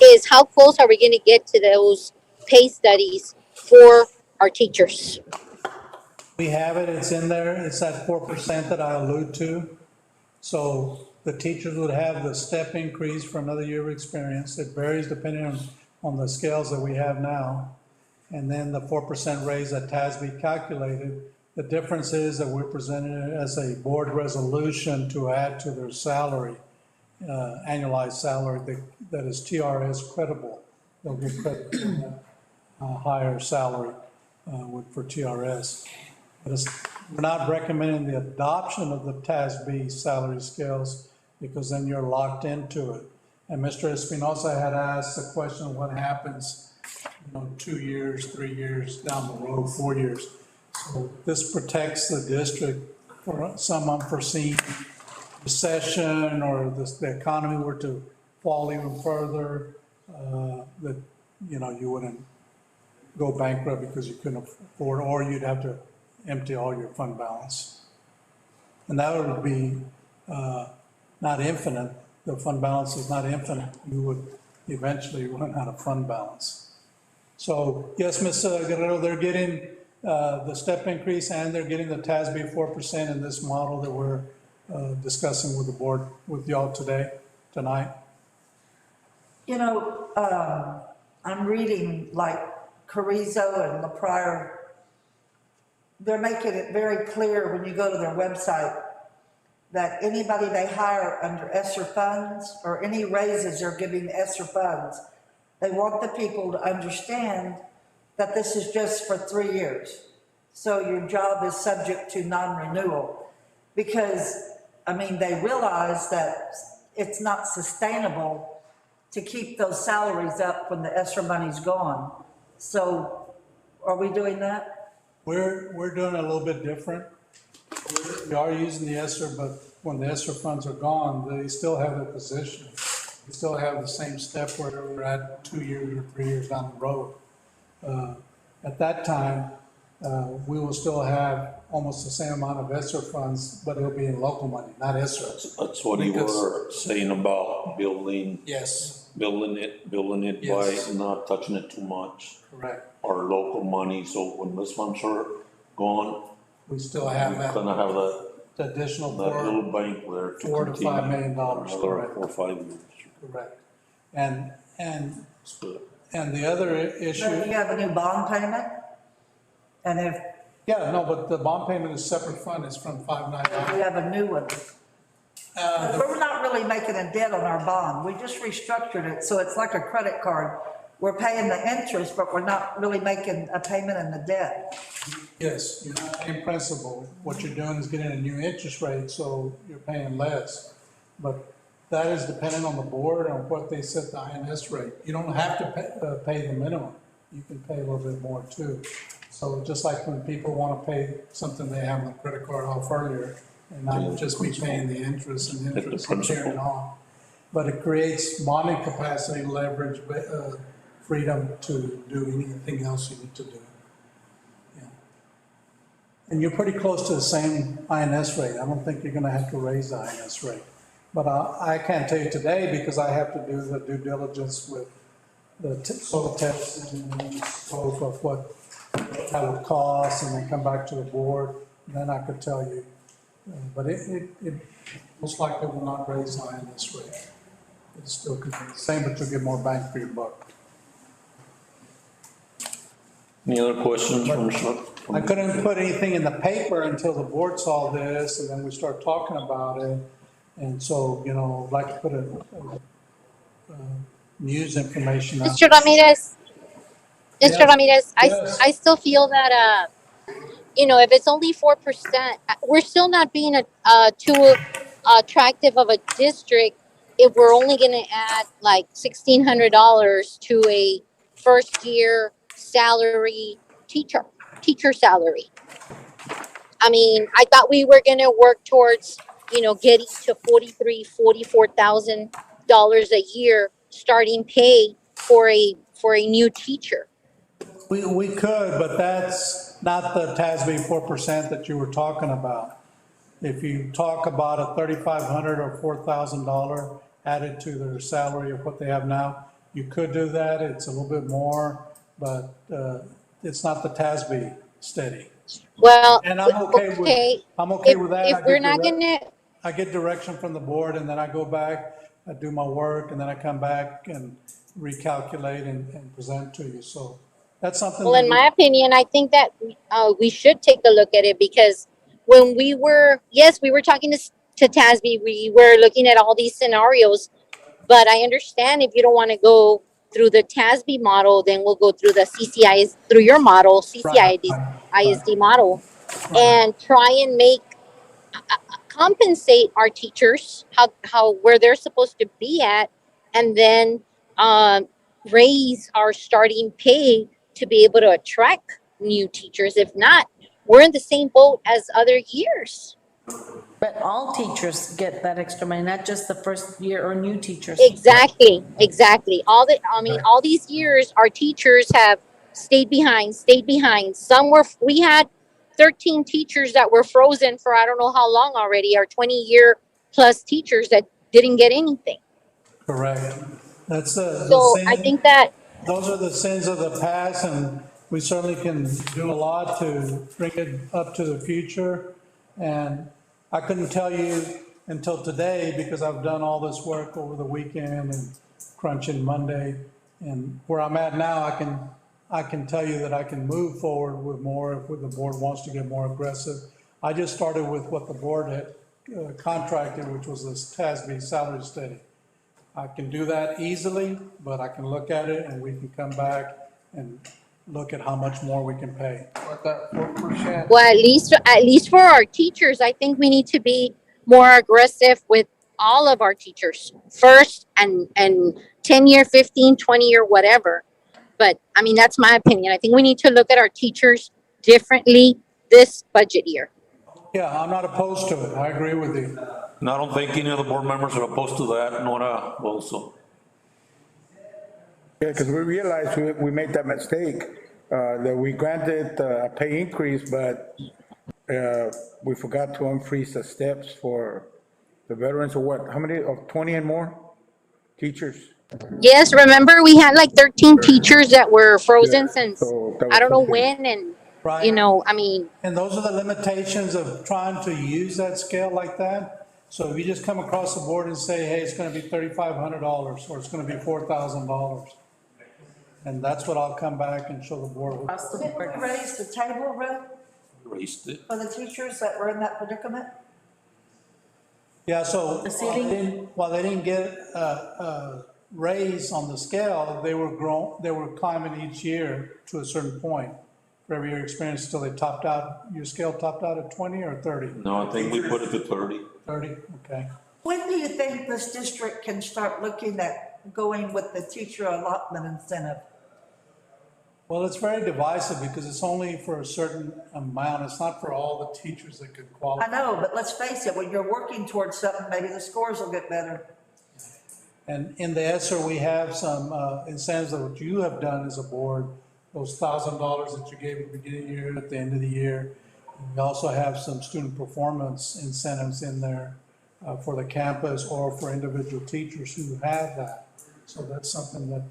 F: is how close are we going to get to those pay studies for our teachers?
E: We have it, it's in there, it's that 4% that I allude to. So the teachers would have the step increase for another year of experience. It varies depending on the scales that we have now. And then the 4% raise that TASB calculated. The difference is that we're presenting it as a board resolution to add to their salary, annualized salary that is TRS credible. They'll get credit for that higher salary for TRS. But we're not recommending the adoption of the TASB salary scales because then you're locked into it. And Mr. Espinosa had asked the question of what happens, 2 years, 3 years down the road, 4 years. So this protects the district for some unforeseen recession or the economy were to fall even further, that, you wouldn't go bankrupt because you couldn't afford, or you'd have to empty all your fund balance. And that would be not infinite. The fund balance is not infinite. You would eventually run out of fund balance. So yes, Ms. Guerrero, they're getting the step increase and they're getting the TASB 4% in this model that we're discussing with the board, with y'all tonight.
I: I'm reading like Carrizo and LaPrior. They're making it very clear when you go to their website that anybody they hire under ESSER funds or any raises they're giving ESSER funds, they want the people to understand that this is just for 3 years. So your job is subject to non-renewal because, they realize that it's not sustainable to keep those salaries up when the ESSER money's gone. So are we doing that?
E: We're doing it a little bit different. We are using the ESSER, but when the ESSER funds are gone, they still have their position. They still have the same step where we're at 2 years or 3 years down the road. At that time, we will still have almost the same amount of ESSER funds, but it'll be in local money, not ESSER.
B: That's what you were saying about building.
E: Yes.
B: Building it
E: Yes.
B: by not touching it too much.
E: Correct.
B: Our local money, so when those funds are gone,
E: We still have
B: we're
E: that.
B: gonna have
E: The additional
B: that little bank there to
E: $4 to $5 million,
B: another
E: correct.
B: 4 or 5 years.
E: Correct. And
B: It's good.
E: the other issue.
I: But you have a new bond payment? And if
E: Yeah, no, but the bond payment is separate fund, it's from 599.
I: you have a new one, we're not really making making a debt on our bond. We just restructured it, so it's like a credit card. We're paying the interest, but we're not really making a payment in the debt.
E: Yes, you're not paying principal. What you're doing is getting a new interest rate, so you're paying less. But that is dependent on the board and what they set the INS rate. You don't have to pay the minimum. You can pay a little bit more too. So just like when people want to pay something they have on the credit card off earlier, and not just be paying the interest and carrying on. But it creates bonding capacity, leverage, freedom to do anything else you need to do. Yeah. And you're pretty close to the same INS rate. I don't think you're gonna have to raise the INS rate. But I can't tell you today because I have to do the due diligence with the soil tests and scope of what that would cost, and then come back to the board, and then I could tell you. But it most likely will not raise the INS rate. It still could be the same, but you'll get more bang for your buck.
B: Any other questions from
E: I couldn't put anything in the paper until the board saw this, and then we start talking about it. And so, you know, I'd like to put a news information out.
F: Mr. Ramirez, Mr.
E: Yes.
F: Ramirez,
E: Yes.
F: I still feel that, you know, if it's only 4%, we're still not being too attractive of a district if we're only going to add like $1,600 to a first year salary teacher salary. I mean, I thought we were going to work towards, you know, getting to $44,000 a year starting pay for a new teacher.
E: We could, but that's not the TASB 4% that you were talking about. If you talk about a $3,500 or $4,000 added to their salary of what they have now, you could do that. It's a little bit more, but it's not the TASB steady.
F: Well,
E: And I'm okay with that.
F: If we're not gonna,
E: I get direction from the board, and then I go back, I do my work, and then I come back and recalculate and present to you. So that's something.
F: well, in my opinion, I think that we should take a look at it, because when we were talking to TASB, we were looking at all these scenarios, but I understand if you don't want to go through the TASB model, then we'll go through the CCIS, through your model, ISD model, and try and compensate our teachers how where they're supposed to be at, and then raise our starting pay to be able to attract new teachers. If not, we're in the same boat as other years.
H: But all teachers get that extra money, not just the first year or new teachers.
F: Exactly. All these years, our teachers have stayed behind. We had 13 teachers that were frozen for I don't know how long already, or 20-year plus teachers that didn't get anything.
E: Correct. That's
F: So I think that
E: those are the sins of the past, and we certainly can do a lot to bring it up to the future. And I couldn't tell you until today, because I've done all this work over the weekend and crunching Monday. And where I'm at now, I can tell you that I can move forward with more if the board wants to get more aggressive. I just started with what the board had contracted, which was this TASB salary study. I can do that easily, but I can look at it and we can come back and look at how much more we can pay.
J: What that 4%?
F: well, at least for our teachers, I think we need to be more aggressive with all of our teachers first, and 10-year, 15, 20-year, whatever. But I mean, that's my opinion. I think we need to look at our teachers differently this budget year.
E: Yeah, I'm not opposed to it. I agree with you.
B: And I don't think any of the board members are opposed to that, Nora also.
D: Yeah, because we realized we made that mistake, that we granted a pay increase, but we forgot to unfreeze the steps for the veterans, or what, how many, of 20 and more teachers?
F: Yes, remember we had like 13 teachers that were frozen since
D: So that was
F: I don't know
D: okay.
F: when, and
E: Right.
F: you know, I mean,
E: And those are the limitations of trying to use that scale like that. So if you just come across the board and say, hey, it's gonna be $3,500, or it's gonna be $4,000. And that's what I'll come back and show the board.
I: Did we raise the table, Red,
B: Raised it.
I: for the teachers that were in that predicament?
E: Yeah, so
H: The ceiling?
E: while they didn't get a raise on the scale, they were climbing each year to a certain point for every year experience until they topped out, your scale topped out at 20 or 30?
B: No, I think we put it to 30.
E: 30, okay.
I: When do you think this district can start looking at going with the teacher allotment incentive?
E: Well, it's very divisive because it's only for a certain amount. It's not for all the teachers that could
I: I
E: qualify.
I: know, but let's face it, when you're working towards something, maybe the scores will get better.
E: And in the ESSER, we have some incentives that what you have done as a board, those $1,000 that you gave at the beginning of the year, at the end of the year. We also have some student performance incentives in there for the campus or for individual teachers who have that. So that's something that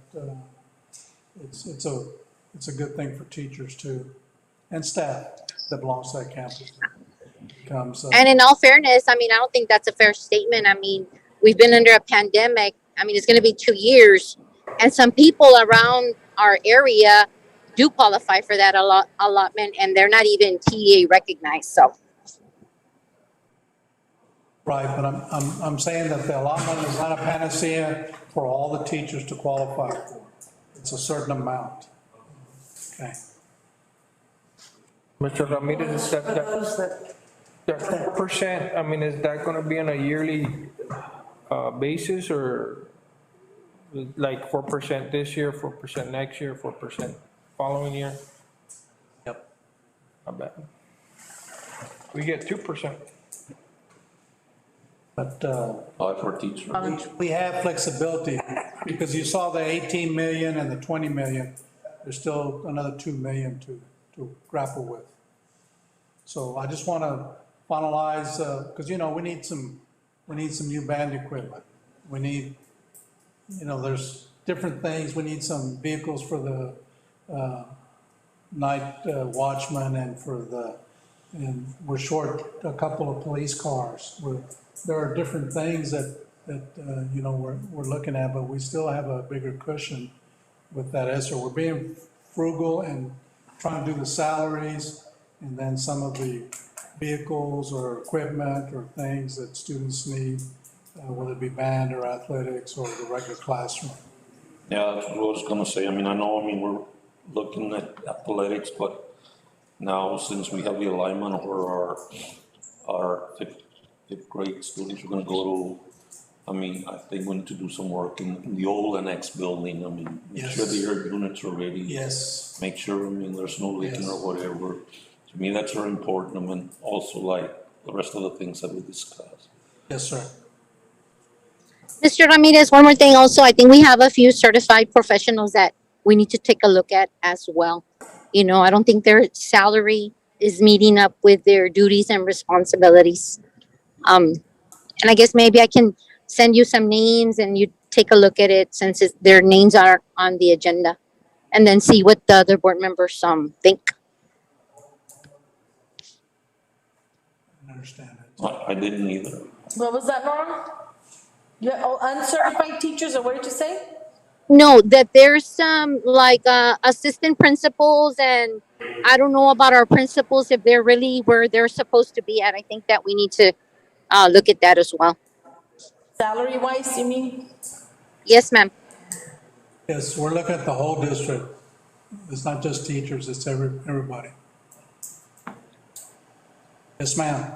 E: it's a good thing for teachers too, and staff that belongs to that campus.
F: And in all fairness, I mean, I don't think that's a fair statement. I mean, we've been under a pandemic. I mean, it's going to be 2 years, and some people around our area do qualify for that allotment, and they're not even TEA recognized. So,
E: Right, but I'm saying that the allotment is not a panacea for all the teachers to qualify for. It's a certain amount. Okay.
J: Mr. Ramirez, is that 4%, I mean, is that gonna be on a yearly basis, or like 4% this year, 4% next year, 4% following year?
E: Yep.
J: I bet. We get 2%.
E: But
B: For teachers.
E: we have flexibility because you saw the 18 million and the 20 million. There's still another 2 million to grapple with. So I just want to finalize, because, you know, we need some new band equipment. We need, you know, there's different things. We need some vehicles for the night watchman and we're short a couple of police cars. There are different things that you know, we're looking at, but we still have a bigger cushion with that ESSER. We're being frugal and trying to do the salaries and then some of the vehicles or equipment or things that students need, whether it be band or athletics or the regular classroom.
B: Yeah, that's what I was gonna say. I mean, we're looking at athletics, but now since we have the alignment where our fifth grade students are gonna go to, I think we need to do some work in the old annex building. Make sure the air units are ready.
E: Yes.
B: Make sure, there's no leaking or whatever. To me, that's very important. Also like the rest of the things that we discussed.
E: Yes, sir.
F: Mr. Ramirez, one more thing also, I think we have a few certified professionals that we need to take a look at as well. You know, I don't think their salary is meeting up with their duties and responsibilities. And I guess maybe I can send you some names and you take a look at it since their names are on the agenda, and then see what the other board members think.
E: I understand it.
B: I didn't either.
H: What was that, Norm? Yeah, oh, uncertified teachers, or what did you say?
F: No, that there's some like assistant principals, and I don't know about our principals if they're really where they're supposed to be at. I think that we need to look at that as well.
H: Salary wise, you mean?
F: Yes, ma'am.
E: Yes, we're looking at the whole district. It's not just teachers, it's everybody. Yes, ma'am.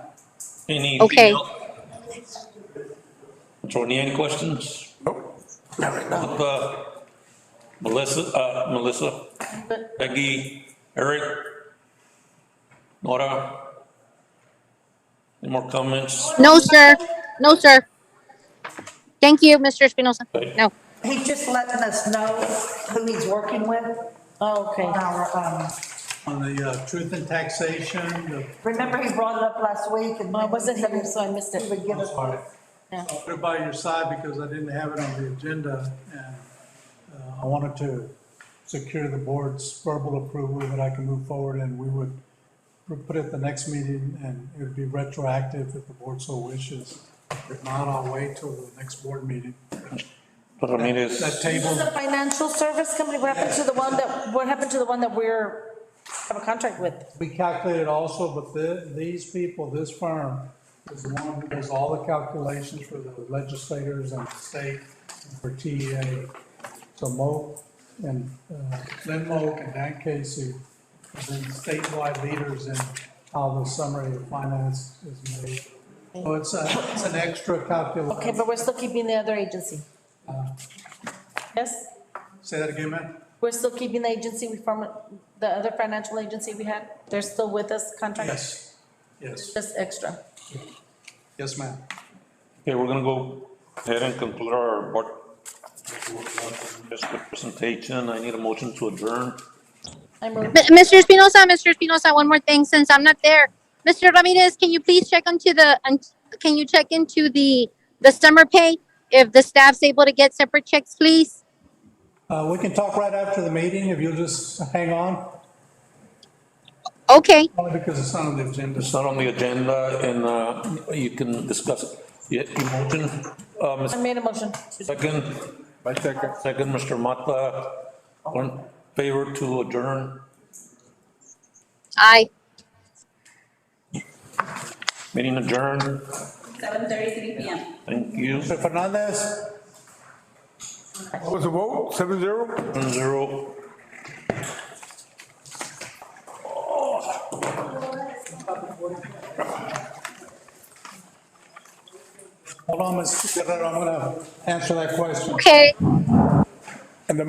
B: Anything
F: Okay.
B: else? Tony, any questions? Nope. Melissa, Peggy, Eric, Nora? Any more comments?
F: No, sir. No, sir. Thank you, Mr. Espinosa. No.
I: He's just letting us know who he's working with.
H: Oh, okay.
I: On our,
E: On the truth in taxation,
I: remember he brought it up last week and.
H: I wasn't here, so I missed it.
I: He would give us.
E: sorry.
H: Yeah.
E: I'll put it by your side because I didn't have it on the agenda, and I wanted to secure the board's verbal approval that I can move forward, and we would put it at the next meeting, and it would be retroactive if the board so wishes. If not, I'll wait till the next board meeting.
B: Ramirez.
E: That
H: This
E: table,
H: is a financial service company, what happened to the one that have a contract with?
E: we calculated also, but these people, this firm, is the one who does all the calculations for the legislators and the state and for TEA. So Mo and Lynn Moak and Dan Casey have been statewide leaders in how the summary of finance is made. So it's an extra calculation.
H: Okay, but we're still keeping the other agency. Yes?
E: Say that again, ma'am?
H: We're still keeping the agency we formed, the other financial agency we had? They're still with us, contract?
E: Yes, yes,
H: Just extra.
E: yes, ma'am.
B: Okay, we're gonna go ahead and conclude our board presentation. I need a motion to adjourn.
F: Mr. Espinosa, one more thing, since I'm not there. Mr. Ramirez, can you please check into can you check into the summer pay? If the staff's able to get separate checks, please?
E: We can talk right after the meeting if you'll just hang on,
F: Okay,
E: only because it's not on the agenda.
B: It's not on the agenda, and you can discuss it. Your motion,
H: I made a motion.
B: second, second, Mr. Mata, all in favor to adjourn?
F: aye.
B: Meeting adjourned.
C: 7:33 p.m.
B: Thank you.
E: Mr. Fernandez?
D: What was the vote? 7-0?
B: 7-0.
E: Hold on, Ms. Guerrero, I'm gonna answer that question.
F: Okay,